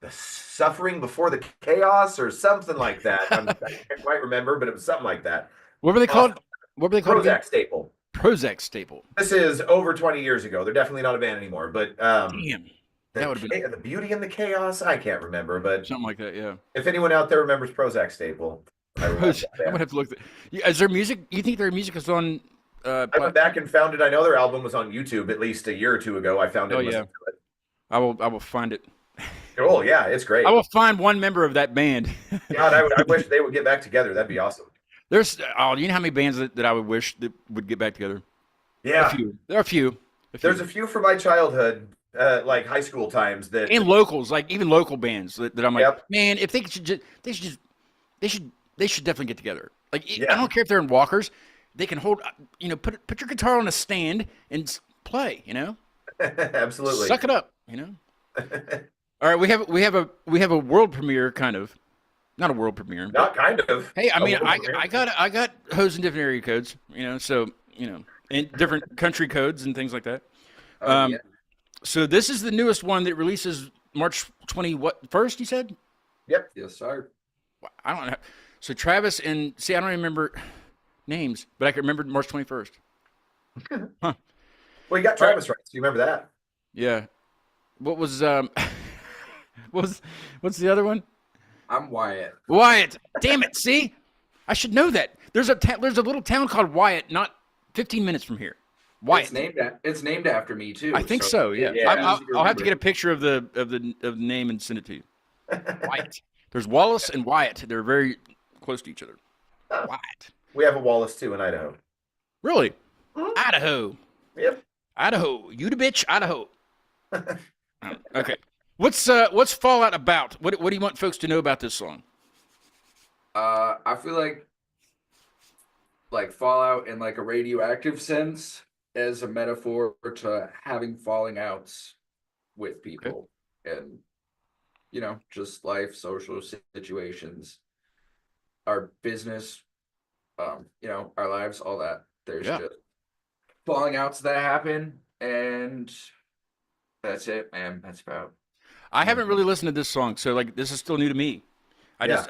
"The Suffering Before the Chaos" or something like that. I can't quite remember, but it was something like that. What were they Awesome. called? What were they called again? Prozac Staple. Prozac Staple. This is over 20 years ago. They're definitely not a band anymore, but Damn, that would have been the beauty and the chaos, I can't remember, but something like that. Yeah. if anyone out there remembers Prozac Staple, I would love I'm that gonna band. have to look. Is their music? You think their music is on? I went back and found it. I know their album was on YouTube at least a year or two ago. I found it. Oh, and yeah. listened to it. I will find it. Oh yeah, it's great. I will find one member of that band. God, I wish they would get back together. That'd be awesome. There's you know how many bands that I would wish that would get back together? Yeah, A few. There are a few. there's a few from my childhood, like high school times that. And locals, like even local bands that I'm like, Yep. man, if they should definitely get together. Like Yeah. I don't care if they're in walkers, they can hold, put your guitar on a stand and play, Absolutely. suck it up, All right, we have a world premiere, kind of, not a world premiere. But, Not kind of. hey, I A mean, little I premiere. got hose in different area codes, so and different country codes and things like that. Yeah. So this is the newest one that releases March 21st. You said? Yep. Yes, sir. I don't know. So Travis and I don't remember names, but I can remember March 21st. Well, you got Travis right. So you remember that? Yeah. What was what's the other one? I'm Wyatt. Wyatt. Damn it! See, I should know that. There's a little town called Wyatt, not 15 minutes from here. Wyatt. It's named after me too. I think so. Yeah. Yeah. I'll have to get a picture of the name and send it to you. Wyatt. There's Wallace and Wyatt. They're very close to each other. Wyatt. We have a Wallace too in Idaho. Really? Idaho. Yep. Idaho. You the bitch, Idaho. Oh, okay. What's Fallout about? What do you want folks to know about this song? I feel like Fallout in like a radioactive sense as a metaphor to having falling outs with people and just life, social situations, our business, our lives, all that. There's just falling outs that happen, and that's it, man. That's about. I haven't really listened to this song, so like this is still new to me. I Yeah.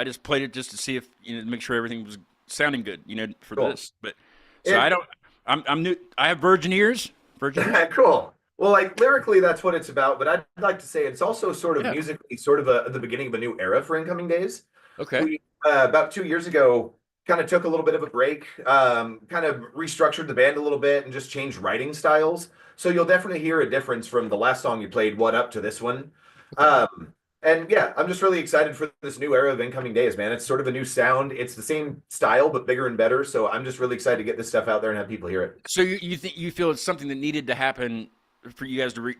just played it just to see if make sure everything was sounding good, for Cool. this. But so I'm new. I have virgin ears. Cool. Well, like lyrically, that's what it's about. But I'd like to say it's also sort of musically, sort of the beginning of a new era for Incoming Days. Okay. We about 2 years ago kind of took a little bit of a break, kind of restructured the band a little bit, and just changed writing styles. So you'll definitely hear a difference from the last song you played, "What Up," to this one. And yeah, I'm just really excited for this new era of Incoming Days, man. It's sort of a new sound. It's the same style, but bigger and better. So I'm just really excited to get this stuff out there and have people hear it. So you think you feel it's something that needed to happen for you guys to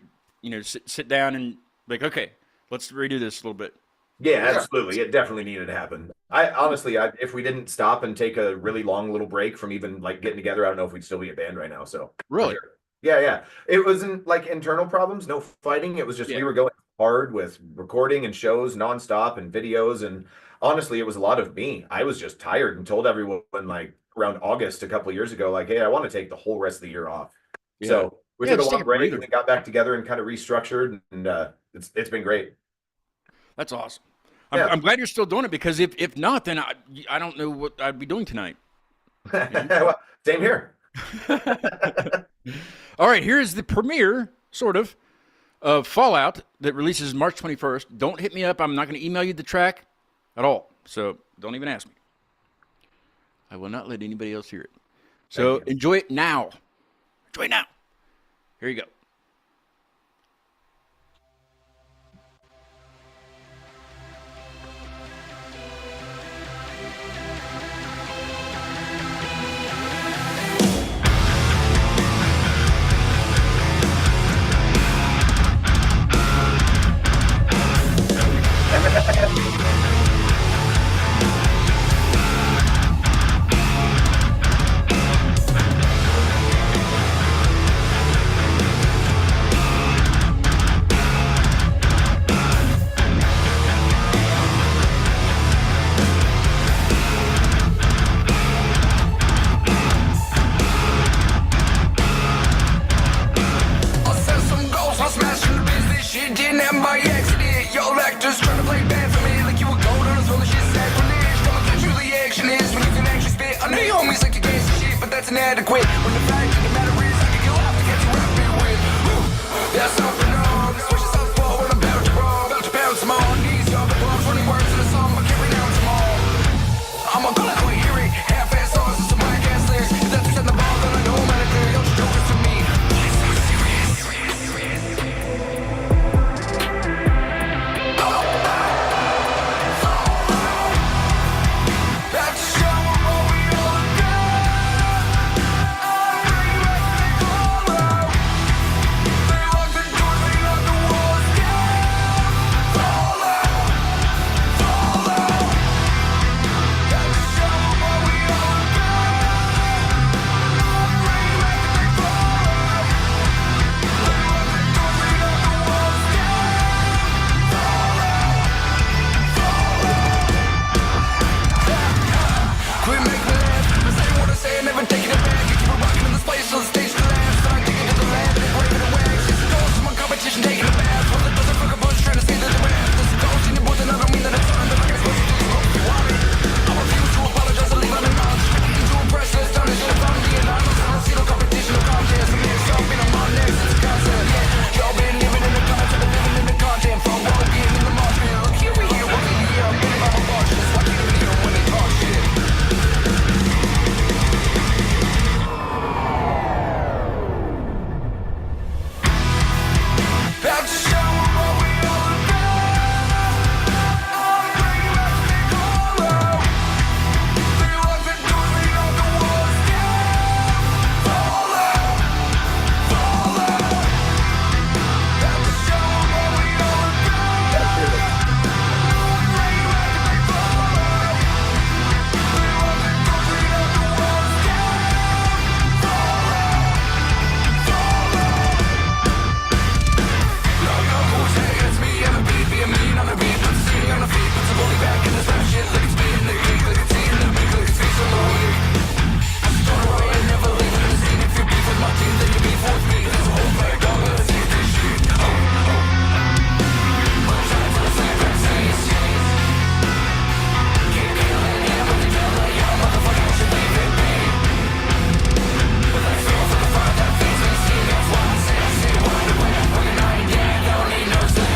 sit down and like, okay, let's redo this a little bit. Yeah, absolutely. It definitely needed to happen. I honestly, if we didn't stop and take a really long little break from even like getting together, I don't know if we'd still be a band right now. So Really? sure. Yeah. It wasn't like internal problems, no fighting. It was just we were going hard with recording and shows nonstop and videos. And honestly, it was a lot of me. I was just tired and told everyone like around August a couple of years ago, like, hey, I want to take the whole rest of the year off. Yeah. So we Yeah, took a just take long a break breather. and then got back together and kind of restructured. And it's been great. That's awesome. Yeah. I'm glad you're still doing it because if not, then I don't know what I'd be doing tonight. Well, same here. All right, here is the premiere, sort of Fallout that releases March 21st. Don't hit me up. I'm not going to email you the track at all. So don't even ask me. I will not let anybody else hear it. So enjoy it now. Enjoy it now. Here you go. that's inadequate. When the fact of the matter is, I can go off to catch you rapping with. That's something wrong. This wish is southpaw when I'm about to brawl. About to bounce them on knees. Y'all the blood, 20 words in a song, I can't renounce them all. I'm gonna call it quick, hear it. Half-ass songs and some whack-ass lyrics. If that's what's in the ball, then I know I'm out of clear. Y'all just jokers to me. Why so serious? About to show 'em what we all got. I'm bringing back the color. They lock the doors, they lock the walls down. Fall out, fall out. About to show 'em what we all got. I'm bringing back the color. They lock the doors, they lock the walls down. Fall out, fall out. Quit making me laugh. I'm saying what I say, I'm never taking it back. You keep on rocking in this place till the stage collapse. Then I take it to the lab and they break it away. It's the ghost of my competition taking a bath. Well, it doesn't fuck a bunch trying to say that they're rap. There's a ghost in your booth and I don't mean that it's on. But I'm not supposed to do so if you want it. I refuse to apologize and leave unacknowledged. Looking to impress, so it's time to show if I'm being honest. I don't see no competition, no contest. I'm here, so I'm on next. It's a concept. Yeah, y'all been living in the concept and living in the content. From world being in the marsh pit. Look here, we here, what we here. I'm getting my watch. Just watch you even hear when they talk shit. About to show 'em what we all about. I'm bringing back the color. They lock the doors, they lock the walls down. Fall out, fall out. About to show 'em what we all about. I'm bringing back the color. They lock the doors, they lock the walls down. Fall out, fall out. No, who's against me? I'm a beat, being mean on the beat, but sitting on the feet, but some only back in this rap shit, like it's being the geek, like it's eating the big, like it's face on the week. I'm thrown away and never leaving the scene. If you beef with my team, then you beef with me. There's a whole bag, dog, let's see this shit. Oh, oh. One time for the same vaccines. Keep killing, yeah, but they tell like, yeah, motherfucker, you should leave it be. But I feel for the fire that feeds me, see, that's why I say, why the way I'm fucking nine, yeah, I don't need no sleep.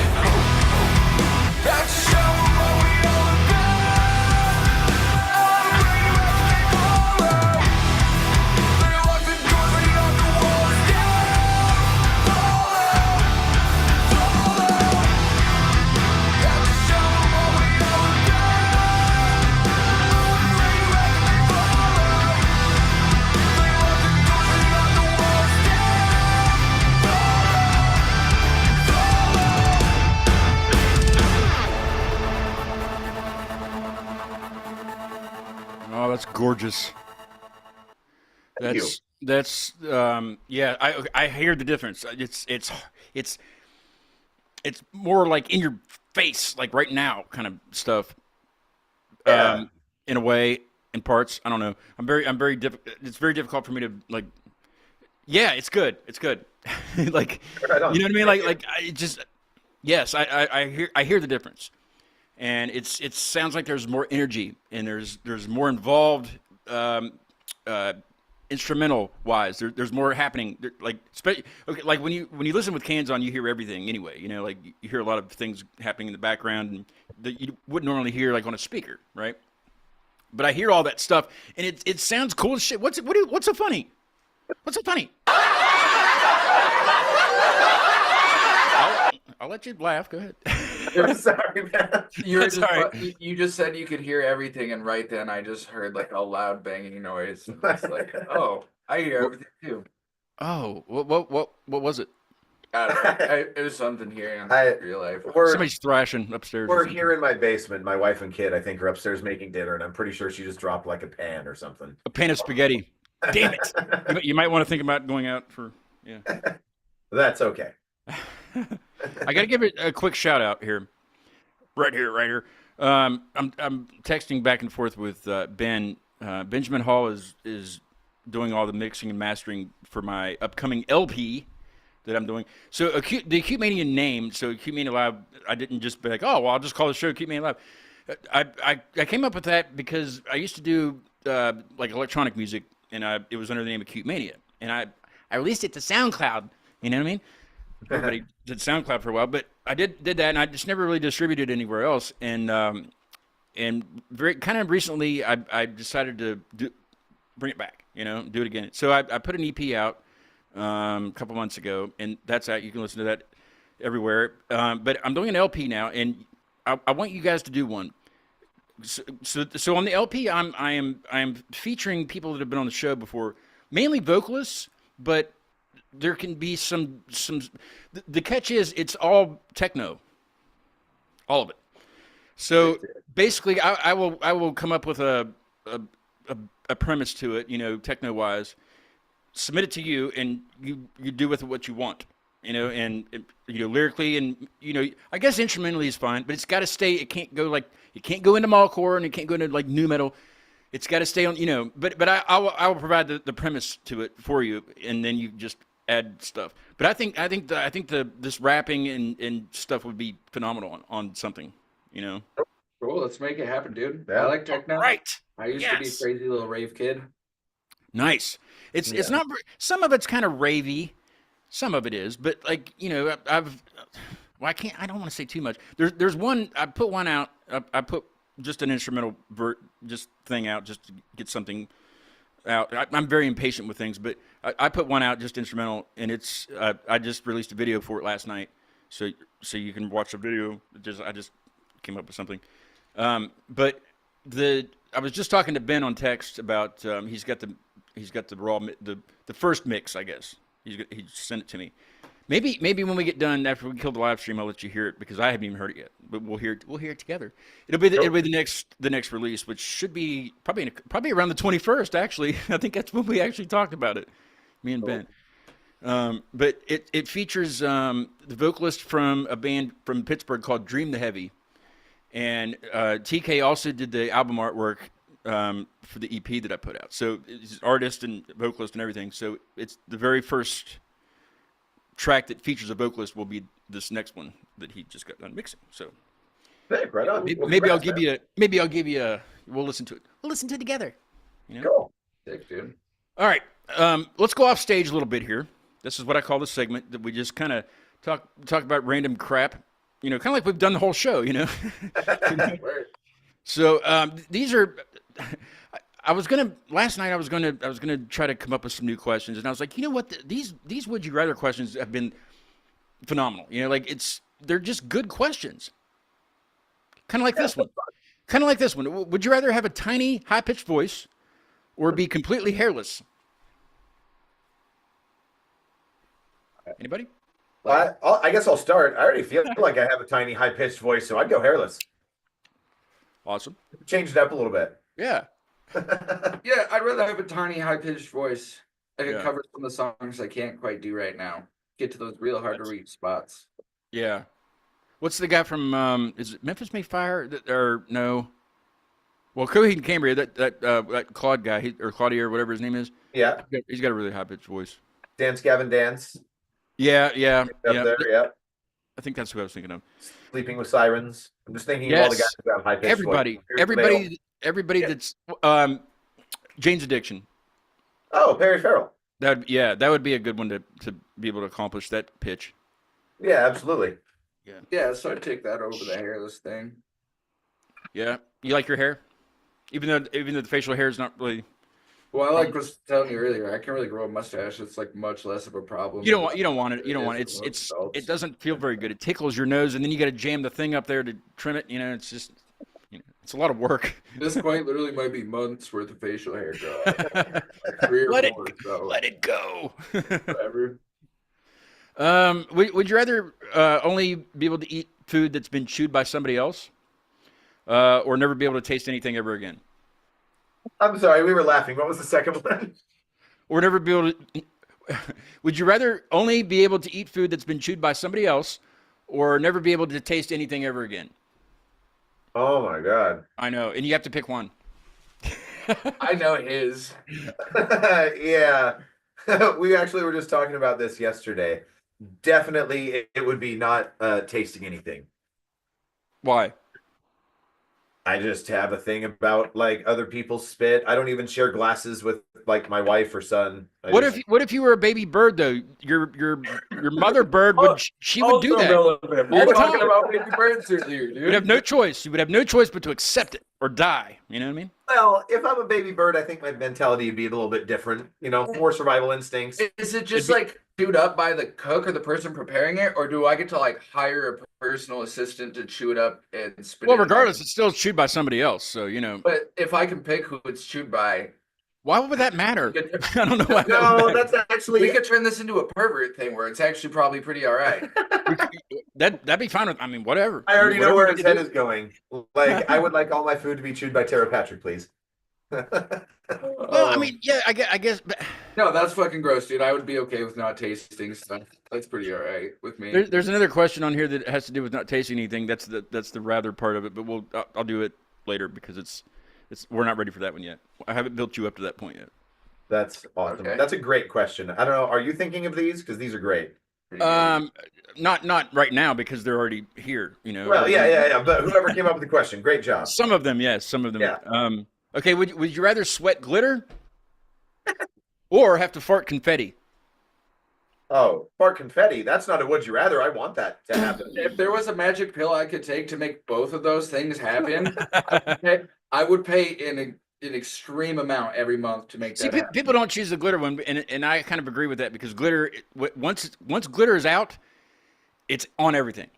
About to show 'em what we all about. I'm bringing back the color. They lock the doors, they lock the walls down. Fall out, fall out. About to show 'em what we all about. I'm bringing back the color. They lock the doors, they lock the walls down. Fall out, fall out. Oh, that's gorgeous. Thank you. That's yeah. I hear the difference. It's more like in your face, like right now, kind of stuff. Yeah. In a way, in parts. I don't know. It's very difficult for me to like. Yeah, it's good. It's good. Like, Right on. you know what I mean? Thank Like I just. Yes, I hear the difference, and it sounds like there's more energy and there's more involved. Instrumental wise, there's more happening. Okay, like when you listen with cans on, you hear everything anyway. You know, like you hear a lot of things happening in the background and that you wouldn't normally hear like on a speaker, right? But I hear all that stuff, and it sounds cool as shit. What's so funny? What's so funny? I'll let you laugh. Go ahead. I'm sorry, man. You were That's just, all right. you just said you could hear everything, and right then I just heard like a loud banging noise. And it's like, oh, I hear everything too. Oh, what was it? I don't know. It was something here in real life. Somebody's thrashing upstairs. or We're something. here in my basement. My wife and kid, I think, are upstairs making dinner, and I'm pretty sure she just dropped like a pan or something. A pan of spaghetti. Damn it! You might want to think about going out for. Yeah. That's okay. I got to give it a quick shout out here. Right here. I'm texting back and forth with Ben. Benjamin Hall is doing all the mixing and mastering for my upcoming LP that I'm doing. So the Acute Mania name, so Acute Mania Live, I didn't just be like, oh, well, I'll just call the show Acute Mania Live. I came up with that because I used to do like electronic music and it was under the name Acute Mania, and I released it to SoundCloud. You know what I mean? Everybody did SoundCloud for a while, but I did that, and I just never really distributed it anywhere else. And very kind of recently, I decided to bring it back. Do it again. So I put an EP out a couple months ago, and that's out. You can listen to that everywhere. But I'm doing an LP now, and I want you guys to do one. So on the LP, I am featuring people that have been on the show before, mainly vocalists, but there can be some. The catch is it's all techno, all of it. So basically, I will come up with a premise to it, techno wise, submit it to you, and you do with it what you want, and lyrically, and I guess instrumentally is fine, but it's got to stay. It can't go into mallcore, and it can't go into like new metal. It's got to stay on, But I will provide the premise to it for you, and then you just add stuff. But I think this rapping and stuff would be phenomenal on something. Cool. Let's make it happen, dude. Yeah. I like techno. Right. I used to be a crazy little rave kid. Nice. It's not. Some of it's kind of ravey. Some of it is, but like I don't want to say too much. There's one. I put one out. I put just an instrumental thing out just to get something out. I'm very impatient with things, but I put one out just instrumental, and it's. I just released a video for it last night, so you can watch the video. I just came up with something. But I was just talking to Ben on text about he's got the raw the first mix, I guess. He sent it to me. Maybe when we get done after we kill the live stream, I'll let you hear it because I haven't even heard it yet. But we'll hear it together. It'll be the next release, which should be probably around the 21st. Actually, I think that's when we actually talked about it, me and Ben. But it features the vocalist from a band from Pittsburgh called Dream the Heavy. And TK also did the album artwork for the EP that I put out. So he's an artist and vocalist and everything. So it's the very first track that features a vocalist will be this next one that he just got done mixing. So right on. maybe I'll give you a. We'll listen to it. We'll listen to it together. Cool. Sick, dude. All right. Let's go off stage a little bit here. This is what I call the segment that we just kind of talk about random crap. Kind of like we've done the whole show, So these are. Last night I was gonna try to come up with some new questions, and I was like, what? These would you rather questions have been phenomenal. They're just good questions. Kind of like this one. Kind of like this one. Would you rather have a tiny, high pitched voice, or be completely hairless? Anybody? I guess I'll start. I already feel like I have a tiny, high-pitched voice, so I'd go hairless. Awesome. Change it up a little bit. Yeah. Yeah, I'd rather have a tiny, high-pitched voice. I can Yeah. cover some of the songs I can't quite do right now. Get to those real hard to reach spots. Yeah. What's the guy from? Is it Memphis May Fire? Or no? Well, Coheed and Cambria. That Claude guy, or Claudia, or whatever his name is. Yeah. He's got a really high pitched voice. Dance, Gavin, dance. Yeah. Up there, yeah. I think that's who I was thinking of. Sleeping with Sirens. I'm just thinking of all the Yes. guys who have high-pitched voice. Everybody Yeah. that's Jane's Addiction. Oh, Perry Farrell. That would be a good one to be able to accomplish that pitch. Yeah, absolutely. Yeah, so I'd take that over the hairless thing. Yeah. You like your hair? Even though the facial hair is not really. Well, I was telling you earlier, I can really grow a mustache. It's like much less of a problem. You don't want it. You don't want it. for most adults. It doesn't feel very good. It tickles your nose, and then you got to jam the thing up there to trim it. It's just it's a lot of work. At this point, literally might be months worth of facial hair growth. 3 or Let 4, so Let it go. whatever. Would you rather only be able to eat food that's been chewed by somebody else, or never be able to taste anything ever again? I'm sorry, we were laughing. What was the second one? Or never be able to. Would you rather only be able to eat food that's been chewed by somebody else, or never be able to taste anything ever again? Oh my God. I know, and you have to pick one. I know his. Yeah. We actually were just talking about this yesterday. Definitely it would be not tasting anything. Why? I just have a thing about like other people's spit. I don't even share glasses with like my wife or son. What if you were a baby bird though? Your mother bird would she would do Also that relevant. We all were the talking time. about baby birds earlier, You dude. would have no choice. You would have no choice but to accept it or die. You know what I mean? Well, if I'm a baby bird, I think my mentality would be a little bit different. More survival instincts. Is it just It'd be- like chewed up by the cook or the person preparing it, or do I get to like hire a personal assistant to chew it up and spit Well, it in my- regardless, it's still chewed by somebody else. So But if I can pick who it's chewed by, why would that matter? we could, I don't know why. No, that would matter. that's actually we could turn this into a pervert thing where it's actually probably pretty all right. That'd be fine with. I mean, whatever. I already know Whatever where you his need to head do. is going. Like, I would like all my food to be chewed by Tara Patrick, please. Well, I mean, yeah, I guess. But No, that's fucking gross, dude. I would be okay with not tasting stuff. That's pretty all right with me. there's another question on here that has to do with not tasting anything. That's the rather part of it. But I'll do it later because it's we're not ready for that one yet. I haven't built you up to that point yet. That's awesome. Okay. That's a great question. I don't know. Are you thinking of these? Because these are great. Pretty good. Not right now because they're already here. Well, yeah. But whoever came up with the question, great job. Some of them, yes. Some of them. Yeah. Okay. Would you rather sweat glitter or have to fart confetti? Oh, fart confetti. That's not a would you rather. I want that to happen. If there was a magic pill I could take to make both of those things happen, I would pay an extreme amount every month to make See, that happen. people don't choose the glitter one, and I kind of agree with that because glitter, once glitter is out, it's on everything.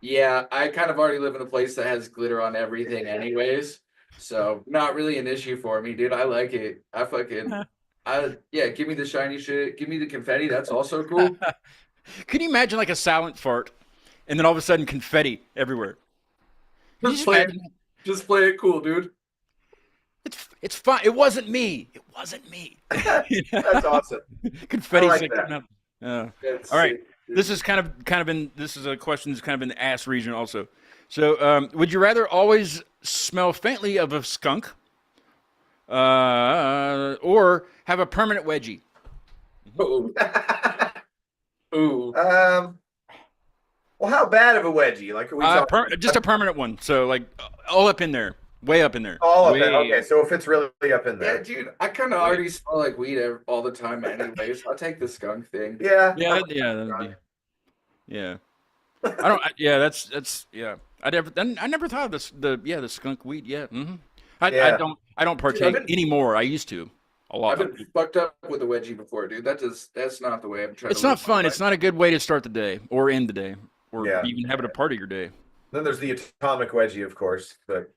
Yeah, I kind of already live in a place that has glitter on everything anyways. So not really an issue for me, dude. I like it. Give me the shiny shit. Give me the confetti. That's also cool. Can you imagine like a silent fart, and then all of a sudden confetti everywhere? Can you Just play it. imagine? Just play it cool, dude. It's fine. It wasn't me. It wasn't me. That's awesome. Confetti. I like sick. that. That's All right. sick, dude. This is kind of in. This is a question that's kind of in the ass region also. So, would you rather always smell faintly of a skunk, or have a permanent wedgie? Ooh. Ooh. Well, how bad of a wedgie? Like, are we talking Just a permanent one. So, like, all up in there, way up in there. all of Way- it? Okay, so if it's really up in Yeah, there, dude, I kind of already smell like weed all the time anyways. I'll take the skunk thing. yeah, Yeah, that'd be, yeah. I don't. Yeah, that's yeah. I never thought of this. The skunk weed. Yeah. Mm-hmm. Yeah. I don't partake been- anymore. I used to a lot. I've been fucked up with a wedgie before, dude. That's not the way I'm trying It's to not live my fun. life. It's not a good way to start the day or end the day or Yeah. even having a part of your day. Then there's the atomic wedgie, of course, but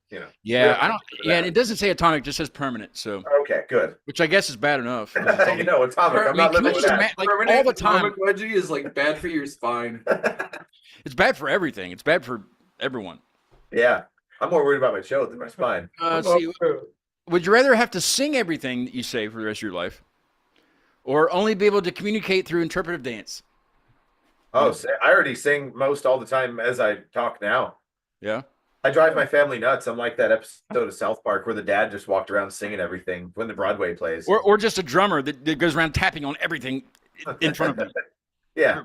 Yeah, I don't. for Yeah, that. and it doesn't say atomic; it just says permanent. So, Okay, good. which I guess is bad enough. Atomic. I'm not can living you with just that. like Permanent all the time? atomic wedgie is like bad for your spine. It's bad for everything. It's bad for everyone. Yeah, I'm more worried about my show than my spine. See, would you rather have to sing everything that you say for the rest of your life, or only be able to communicate through interpretive dance? Oh, I already sing most all the time as I talk now. Yeah. I drive my family nuts. I'm like that episode of South Park where the dad just walked around singing everything when the Broadway plays. Or just a drummer that goes around tapping on everything in front of them. Yeah.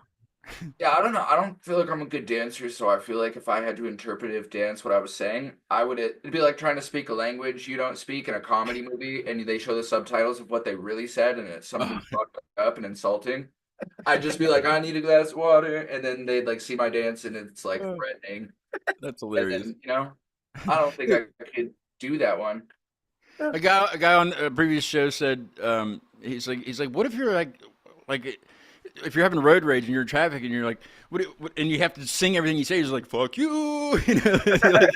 Yeah, I don't know. I don't feel like I'm a good dancer, so I feel like if I had to interpretive dance what I was saying, it'd be like trying to speak a language you don't speak in a comedy movie, and they show the subtitles of what they really said, and it's something fucked up and insulting. I'd just be like, I need a glass of water, and then they'd like see my dance, and it's like threatening. That's And hilarious. then, I don't think I could do that one. A guy on a previous show said, he's like, what if you're like, if you're having road rage and you're in traffic and you're like, and you have to sing everything you say, he's like, fuck you. Like,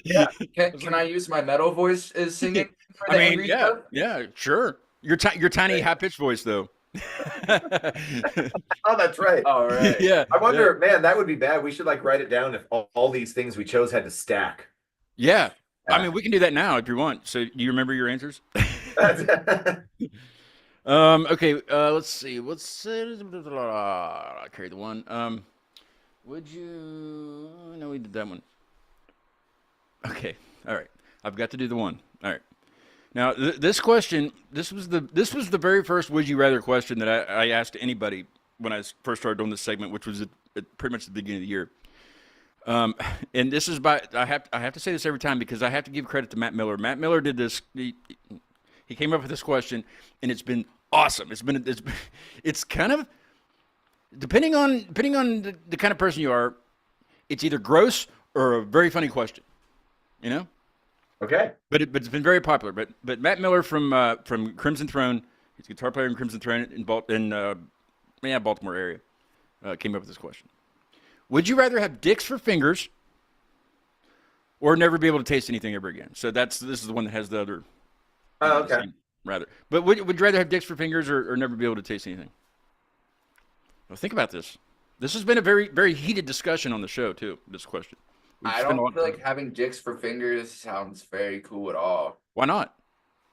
Can I use my metal voice as singing? for I the mean, angry yeah, stuff? yeah, sure. Your tiny high pitched voice though. Oh, that's right. All right. Yeah. I wonder, man, that would be bad. We should like write it down if all these things we chose had to stack. Yeah. I mean, we can do that now if you want. So, do you remember your answers? Okay. Let's see. I carry the one. Would you? No, we did that one. Okay. All right. I've got to do the one. All right. Now, this question. This was the very first "Would you rather" question that I asked anybody when I first started doing this segment, which was at pretty much the beginning of the year. And this is by I have to say this every time because I have to give credit to Matt Miller. Matt Miller did this. He came up with this question, and it's been awesome. It's kind of depending on the kind of person you are. It's either gross or a very funny question, you know. Okay. But it's been very popular. But Matt Miller from Crimson Throne, he's a guitar player in Crimson Throne in Baltimore area, came up with this question. Would you rather have dicks for fingers or never be able to taste anything ever again? So this is the one that has the other. Oh, okay. Rather. But would you rather have dicks for fingers or never be able to taste anything? Well, think about this. This has been a very, very heated discussion on the show, too, this question. I don't feel like having dicks for fingers sounds very cool at all. Why not?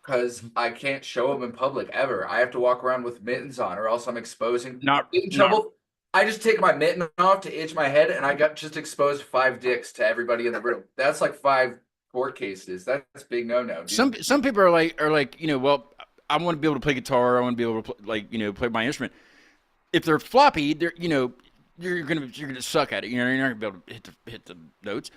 Because I can't show them in public ever. I have to walk around with mittens on, or else I'm exposing. Not in trouble. I just take my mitten off to itch my head, and I got just exposed 5 dicks to everybody in the room. That's like 5 court cases. That's big no. Some people are like well, I want to be able to play guitar. I want to be able to play my instrument. If they're floppy, you're gonna suck at it. You're not gonna be able to hit the notes.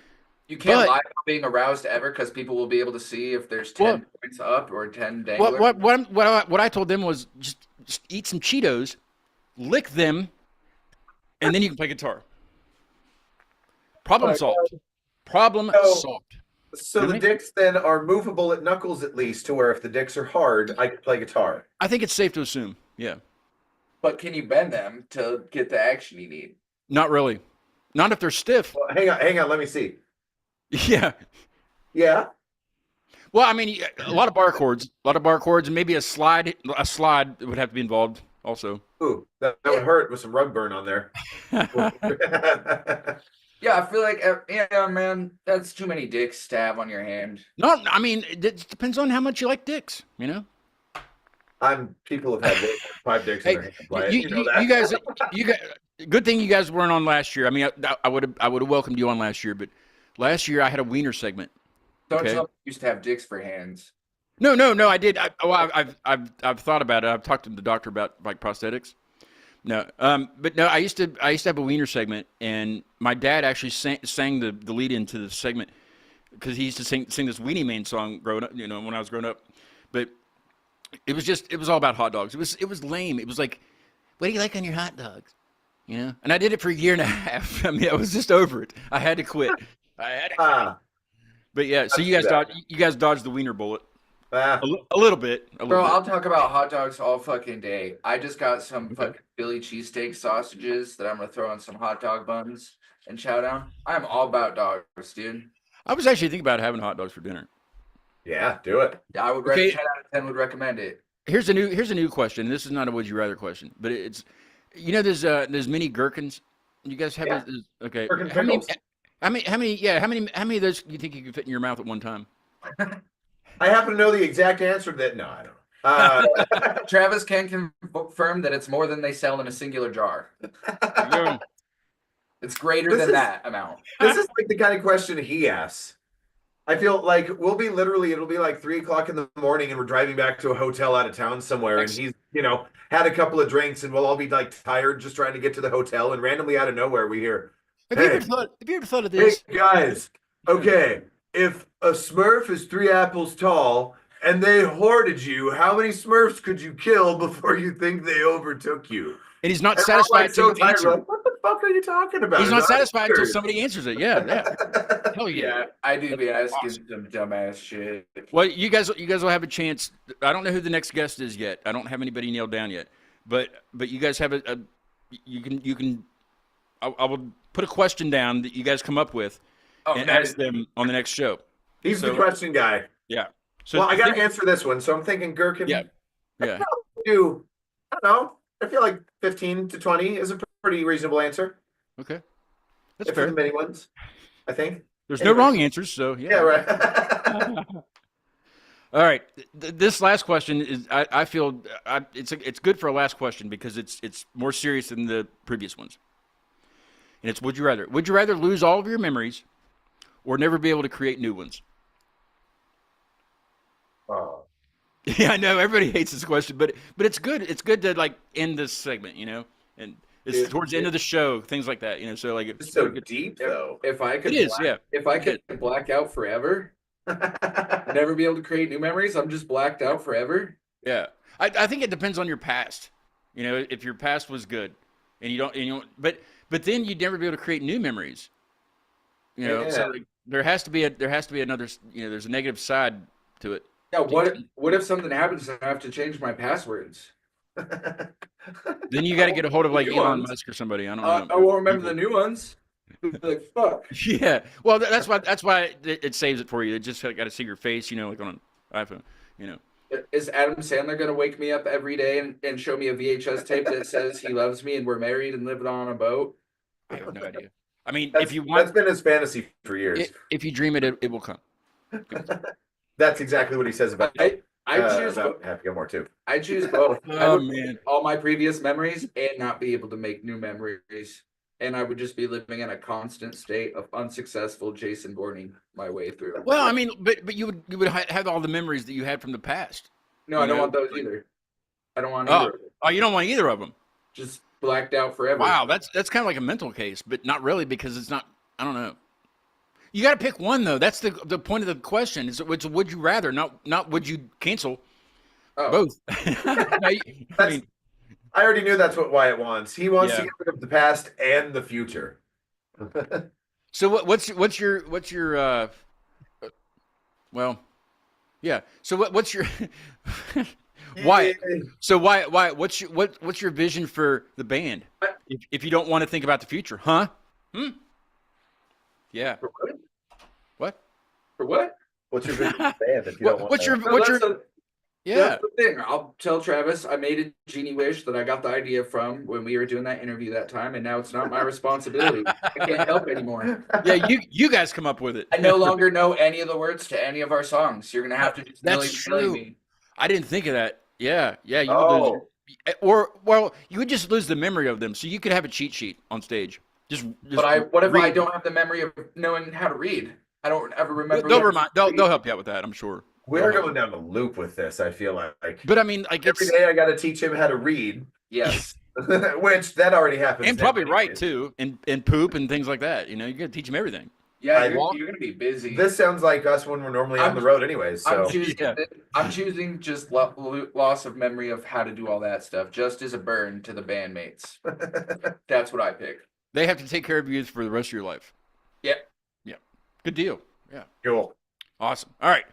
You can't lie about being aroused ever because people will be able to see if there's 10 points up or 10 dangler. What I told them was just eat some Cheetos, lick them, and then you can play guitar. Problem solved. Problem solved. So the dicks then are movable at knuckles at least, to where if the dicks are hard, I can play guitar. I think it's safe to assume. Yeah. But can you bend them to get the action you need? Not really. Not if they're stiff. Well, hang on. Let me see. Yeah. Yeah. Well, I mean, a lot of bar chords, and maybe a slide would have to be involved also. Ooh, that would hurt with some rug burn on there. Yeah, I feel like, man, that's too many dicks to have on your hand. No, I mean, it depends on how much you like dicks, you know? People have had 5 dicks in their hand. Right? You guys, good thing you guys weren't on last year. I mean, I would have welcomed you on last year, but last year I had a wiener segment. Don't tell me you used to have dicks for hands. No, I did. I've thought about it. I've talked to the doctor about like prosthetics. No, but no, I used to have a wiener segment, and my dad actually sang the lead into the segment because he used to sing this Weenie Man song growing up, when I was growing up. But it was all about hot dogs. It was lame. It was like, what do you like on your hot dogs? And I did it for a year and a half. I mean, I was just over it. I had to quit. But yeah, so you guys dodged the wiener bullet. A little bit. Bro, I'll talk about hot dogs all fucking day. I just got some fucking Philly cheesesteak sausages that I'm gonna throw on some hot dog buns and chow down. I'm all about dogs, dude. I was actually thinking about having hot dogs for dinner. Yeah, do it. Yeah, I would 10 out of 10 would recommend it. Here's a new question. This is not a would you rather question, but it's there's mini gherkins. You guys have okay. How many of those do you think you can fit in your mouth at one time? I happen to know the exact answer to that. No, I don't. Travis can confirm that it's more than they sell in a singular jar. It's greater than that amount. This is like the kind of question he asks. I feel like it'll be like 3:00 in the morning and we're driving back to a hotel out of town somewhere, and he's, had a couple of drinks, and we'll all be like tired just trying to get to the hotel, and randomly out of nowhere we hear, Have you ever thought of this? Hey guys, okay, if a Smurf is 3 apples tall and they hoarded you, how many Smurfs could you kill before you think they overtook you? And he's not satisfied so to answer. like, what the fuck are you talking about? He's not satisfied until somebody answers it. Yeah. Hell yeah. I do be asking some dumbass shit. Well, you guys will have a chance. I don't know who the next guest is yet. I don't have anybody nailed down yet. But you guys have you can. I will put a question down that you guys come up with and ask them on the next show. He's the question guy. Yeah. So I got to answer this one. So I'm thinking gherkin. Yeah. I don't know. I feel like 15 to 20 is a pretty reasonable answer. Okay. That's fair. fair. For the many ones, I think. There's no wrong answers, so yeah. Yeah, right. All right. This last question is, I feel it's good for a last question because it's more serious than the previous ones. And it's would you rather? Would you rather lose all of your memories or never be able to create new ones? Oh. Yeah, I know everybody hates this question, but it's good. It's good to like end this segment, and It's Dude, towards the end of the show, things like that. So like It's so deep though. if I could It is, yeah. if I could black out forever, never be able to create new memories, I'm just blacked out forever. Yeah, I think it depends on your past. If your past was good, and you don't, but then you'd never be able to create new memories. Yeah. So like, there has to be another. There's a negative side to it. Yeah, what if something happens and I have to change my passwords? Then you got to get a hold of like New Elon ones. Musk or somebody. I don't I know. won't remember the new ones. Like fuck. Yeah, well, that's why it saves it for you. It just got to see your face, like on an iPhone. Is Adam Sandler gonna wake me up every day and show me a VHS tape that says he loves me and we're married and living on a boat? I have no idea. I mean, That's, if you want, that's been his fantasy for years. if you dream it, it will come. That's exactly what he says about I choose about Happy Gilmore too. I choose both. I Oh would man, all my previous memories and not be able to make new memories. And I would just be living in a constant state of unsuccessful Jason Bourning my way through. well, I mean, but you would have all the memories that you had from the past. No, I don't know, want those either. I don't want either. Oh, you don't want either of them. Just blacked out forever. Wow, that's kind of like a mental case, but not really because it's not. I don't know. You got to pick one though. That's the point of the question. Is which would you rather? Not would you cancel Oh. both? I mean, I already knew that's what Wyatt wants. He wants Yeah. to get rid of the past and the future. so what's your well, yeah. So what's your why? So why what's your vision for the band? If you don't want to think about the future, huh? Yeah. For what? What? For what? What's your vision for the band if you don't want What's that? your what's your yeah? That's the thing. I'll tell Travis I made a genie wish that I got the idea from when we were doing that interview that time, and now it's not my responsibility. I can't help anymore. Yeah, you guys come up with it. I no longer know any of the words to any of our songs. You're gonna have to just That's willy-nilly true. me. I didn't think of that. Yeah, you would lose, Oh, well, you would just lose the memory of them. So you could have a cheat sheet on stage. Just But what if I read. don't have the memory of knowing how to read? I don't ever remember. They'll what- remind. They'll help you out with that. I'm sure. we're going down the loop with this, I feel like. But I mean, like Every it's day I got to teach him how to read, Yes. which that already happens. and now probably right anyways. too, and poop and things like that. You got to teach them everything. Yeah, I you're gonna be busy. This sounds like us when we're normally on the road anyways. So Yeah. I'm choosing just loss of memory of how to do all that stuff, just as a burn to the bandmates. That's what I pick. They have to take care of you for the rest of your life. Yep. Yeah. Good deal. Yeah. cool. Awesome. All right.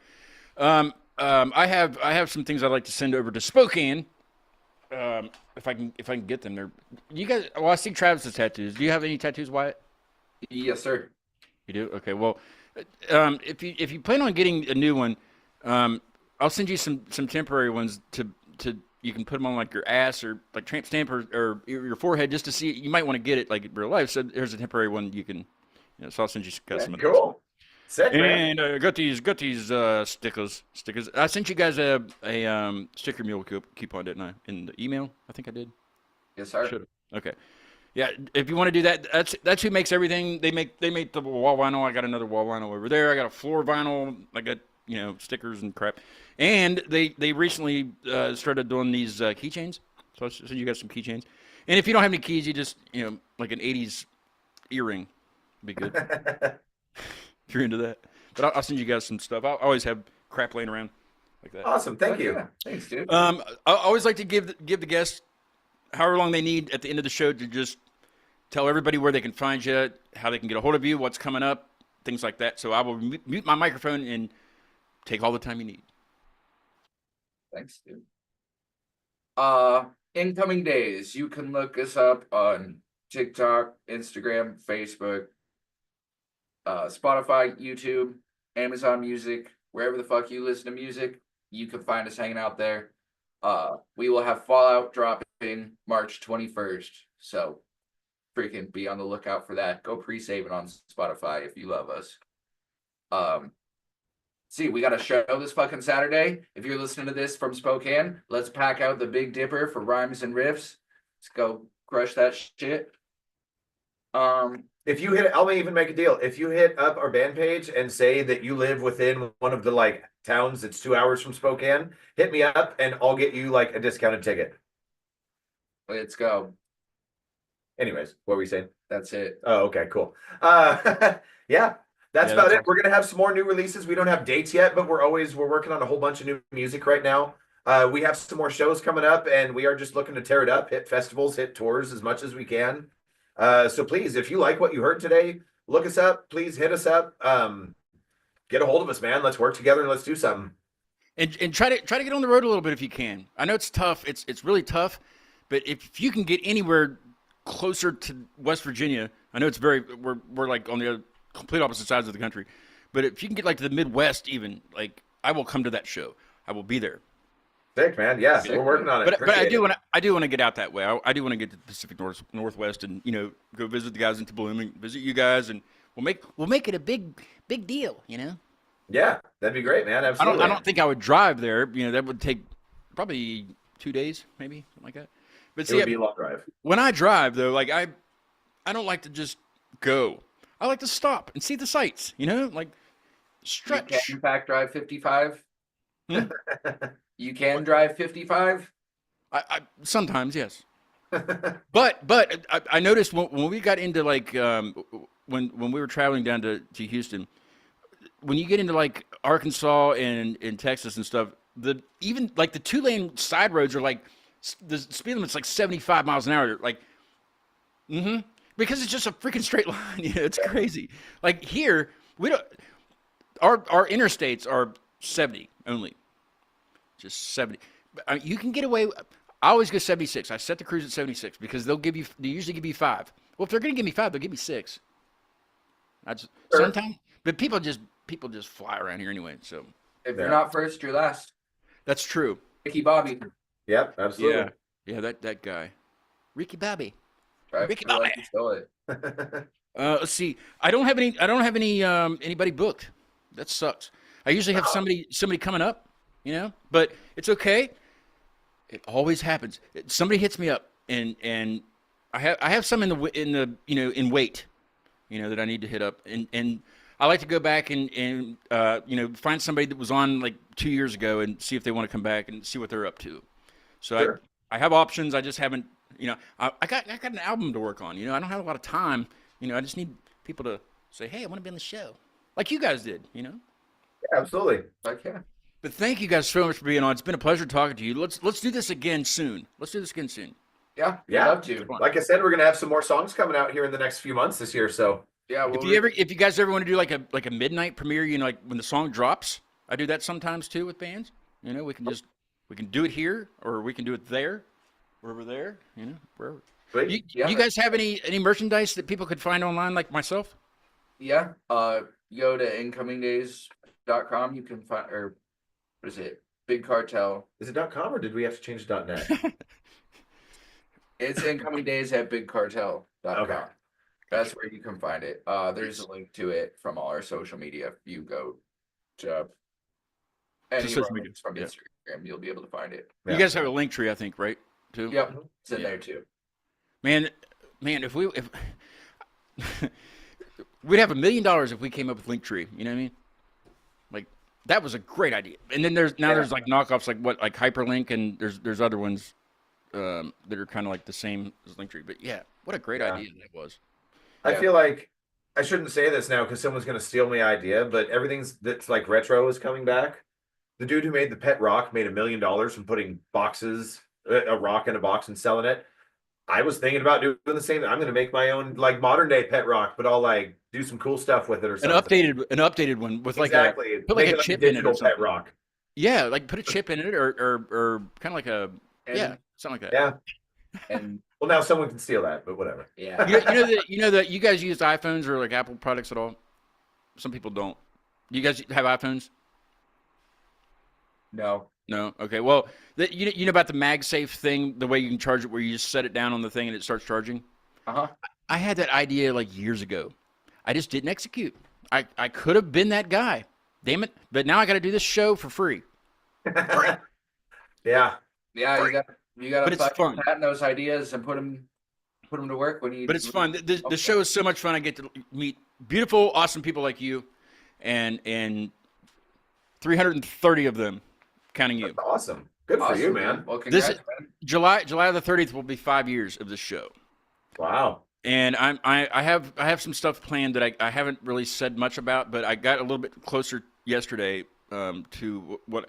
I have some things I'd like to send over to Spokane. If I can get them there. You guys. Well, I see Travis's tattoos. Do you have any tattoos, Wyatt? Yes, sir. You do? Okay. Well, if you plan on getting a new one, I'll send you some temporary ones to you can put them on like your ass or like tramp stamp or your forehead just to see. You might want to get it like in real life. So there's a temporary one you can. So I'll send you some of those. Cool. Sick, man. And got these stickers. I sent you guys a sticker mule coupon, didn't I? In the email, I think I did. Yes, sir. Should've. Okay. Yeah, if you want to do that, that's who makes everything. They make the wall vinyl. I got another wall vinyl over there. I got a floor vinyl. I got stickers and crap. And they recently started doing these keychains. So you got some keychains. And if you don't have any keys, you just like an '80s earring would be good if you're into that. But I'll send you guys some stuff. I always have crap laying around like that. Awesome. Thank you. Yeah. Thanks, dude. I always like to give the guests however long they need at the end of the show to just tell everybody where they can find you, how they can get a hold of you, what's coming up, things like that. So I will mute my microphone and take all the time you need. Thanks, dude. Incoming days. You can look us up on TikTok, Instagram, Facebook, Spotify, YouTube, Amazon Music, wherever the fuck you listen to music, you can find us hanging out there. We will have Fallout dropping March 21st. So freaking be on the lookout for that. Go pre-save it on Spotify if you love us. See, we got a show this fucking Saturday. If you're listening to this from Spokane, let's pack out the Big Dipper for rhymes and riffs. Let's go crush that shit. If you hit, I'll even make a deal. If you hit up our band page and say that you live within one of the towns that's 2 hours from Spokane, hit me up and I'll get you a discounted ticket. Let's go. Anyways, what were we saying? That's it. Oh, okay, cool. Yeah, that's about that's it. awesome. We're gonna have some more new releases. We don't have dates yet, but we're working on a whole bunch of new music right now. We have some more shows coming up, and we are just looking to tear it up, hit festivals, hit tours as much as we can. So please, if you like what you heard today, look us up. Please hit us up. Get a hold of us, man. Let's work together and let's do something. And try to get on the road a little bit if you can. I know it's tough. It's really tough, but if you can get anywhere closer to West Virginia, I know it's we're like on the other, complete opposite sides of the country, but if you can get like to the Midwest, even like I will come to that show. I will be there. Sick, man. Yeah, we're working on it. But I do Appreciate want to get out that way. I do want to get to the Pacific Northwest and go visit the guys in Bloom and visit you guys, and we'll make it a big deal. it. Yeah, that'd be great, man. Absolutely. I don't think I would drive there. That would take probably 2 days, maybe something like that. But It see, would be a long drive. when I drive though, like I don't like to just go. I like to stop and see the sights. Like You stretch. can, in fact, drive 55. Hmm? You can drive 55. I sometimes yes. But I noticed when we got into like when we were traveling down to Houston, when you get into like Arkansas and Texas and stuff, even like the 2-lane side roads are like the speed limit's like 75 miles an hour. Like, because it's just a freaking straight line. It's crazy. Like here, we don't. Our interstates are 70 only, just 70. You can get away. I always go 76. I set the cruise at 76 because they usually give you 5. Well, if they're gonna give me 5, they'll give me 6. Sometimes, but people just fly around here anyway. So If you're not first, you're last. that's true. Ricky Bobby. Yep, absolutely. Yeah, that guy, Ricky Bobby. Drive Ricky through like Bobby. you stole it. Let's see. I don't have any anybody booked. That sucks. I usually have somebody coming up, but it's okay. It always happens. Somebody hits me up, and I have some in wait, that I need to hit up, and I like to go back and find somebody that was on like 2 years ago and see if they want to come back and see what they're up to. So Sure. I have options. I just haven't, I got an album to work on. I don't have a lot of time. I just need people to say, hey, I want to be on the show, like you guys did. Yeah, absolutely. Like, yeah. But thank you guys so much for being on. It's been a pleasure talking to you. Let's do this again soon. Yeah. Yeah. Love to. Like I said, we're gonna have some more songs coming out here in the next few months this year. So Yeah. If you guys ever want to do like a midnight premiere, like when the song drops, I do that sometimes too with bands. We can do it here or we can do it there, wherever there. Wherever. Sweet. You guys have any merchandise that people could find online, like myself? Yeah. You go to incomingdays.com. You can find, or what is it? Big Cartel. Is it .com or did we have to change to .net? It's incoming days at bigcartel.com. Okay. That's where you can find it. There's a link to it from all our social media. If you go to any social media, from yeah. Instagram, you'll be able to find it. You guys have a link tree, I think, right? Too. Yep. It's in Yeah. there too. Man, if we'd have $1 million if we came up with Linktree. You know what I mean? Like that was a great idea. And then there's like knockoffs like Hyperlink, and there's other ones that are kind of like the same as Linktree. But yeah, what a great idea that was. I feel like I shouldn't say this now because someone's gonna steal my idea, but everything's that's like retro is coming back. The dude who made the pet rock made $1 million from putting a rock in a box and selling it. I was thinking about doing the same. I'm going to make my own like modern day pet rock, but I'll like do some cool stuff with it or something. An updated one with Exactly. put like Make a it chip in it or digital something. pet rock. Yeah, like put a chip in it or kind of like a something like that. Yeah. And Well, now someone can steal that, but whatever. yeah. You know that you guys use iPhones or like Apple products at all? Some people don't. You guys have iPhones? No. No. Okay. Well, you know about the MagSafe thing, the way you can charge it, where you just set it down on the thing and it starts charging. I had that idea like years ago. I just didn't execute. I could have been that guy. Damn it! But now I got to do this show for free. Yeah. Yeah, you got But to it's fun. patent those ideas and put them to work when you. But it's fun. The show is so much fun. I get to meet beautiful, awesome people like you, and 330 of them, counting you. That's awesome. Good for you, man. Well, congrats, This man. July the 30th will be 5 years of this show. Wow. And I have some stuff planned that I haven't really said much about, but I got a little bit closer yesterday to what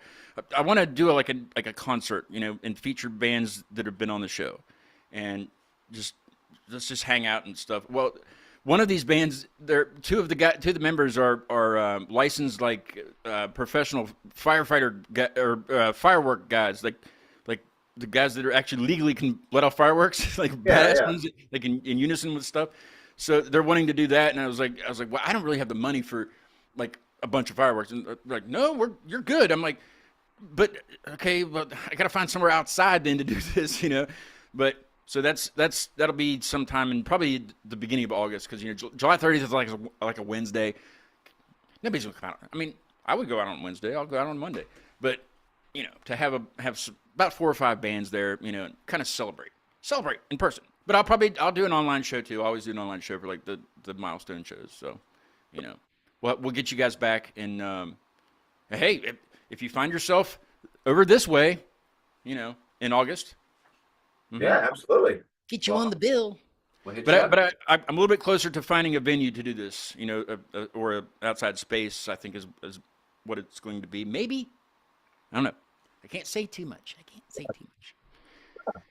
I want to do, like a concert, and feature bands that have been on the show, and just let's just hang out and stuff. Well, one of these bands, two of the members are licensed like professional firefighter or firework guys, like the guys that are actually legally can let off fireworks, like badass Yeah. ones, like in unison with stuff. So they're wanting to do that, and I was like, well, I don't really have the money for like a bunch of fireworks, and they're like, no, you're good. I'm like, but okay, well, I gotta find somewhere outside then to do this. But so that'll be sometime in probably the beginning of August, because July 30th is like a Wednesday. Nobody's gonna come out. I mean, I would go out on Wednesday. I'll go out on Monday, but to have about 4 or 5 bands there, kind of celebrate in person. But I'll do an online show too. I always do an online show for like the milestone shows. So, we'll get you guys back. And hey, if you find yourself over this way, in August, Yeah, absolutely. get you on the bill. We'll hit you up. But I'm a little bit closer to finding a venue to do this, or an outside space. I think is what it's going to be. Maybe, I don't know. I can't say too much.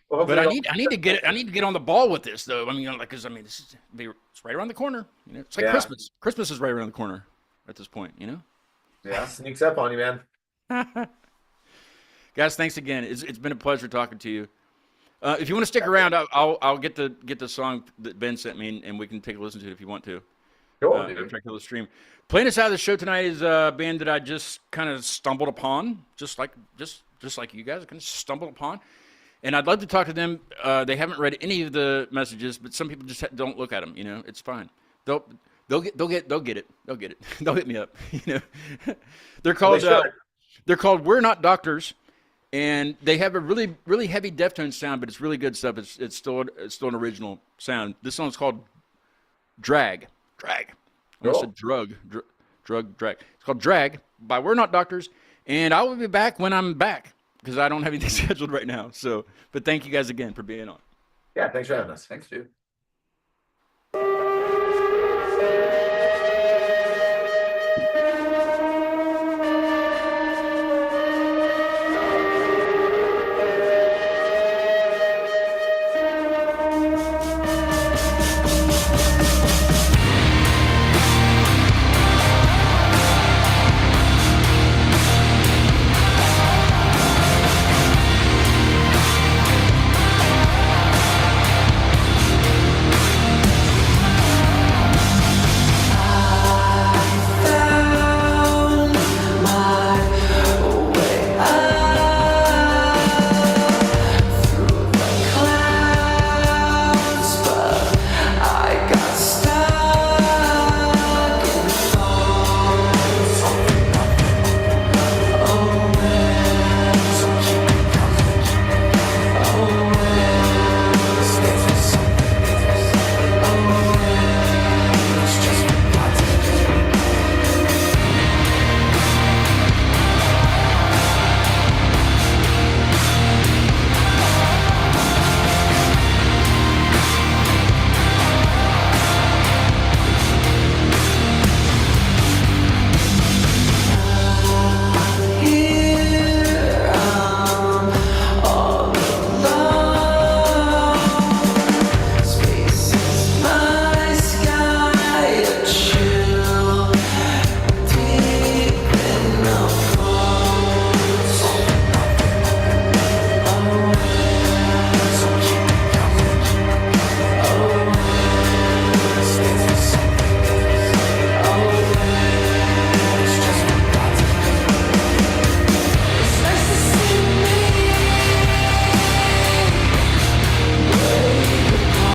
Well, But I hopefully need to get on the ball with this, though. I mean, because it's right around the corner. It's like Yeah. Christmas. Christmas is right around the corner at this point. yeah, sneaks up on you, man. Guys, thanks again. It's been a pleasure talking to you. If you want to stick around, I'll get the song that Ben sent me, and we can take a listen to it if you want to. Cool. Check out the stream. Playing us out of the show tonight is a band that I just kind of stumbled upon, just like you guys, I kind of stumbled upon, and I'd love to talk to them. They haven't read any of the messages, but some people just don't look at them. It's fine. They'll get it. They'll get it. They'll hit me up. They're called We're Not Doctors, and they have a really really heavy Deftones sound, but it's really good stuff. It's still an original sound. This song's called Drag. I almost said drug. Drag. It's called Drag by We're Not Doctors, and I will be back when I'm back, because I don't have anything scheduled right now. So, but thank you guys again for being on. Yeah, thanks for having us. Thanks, dude.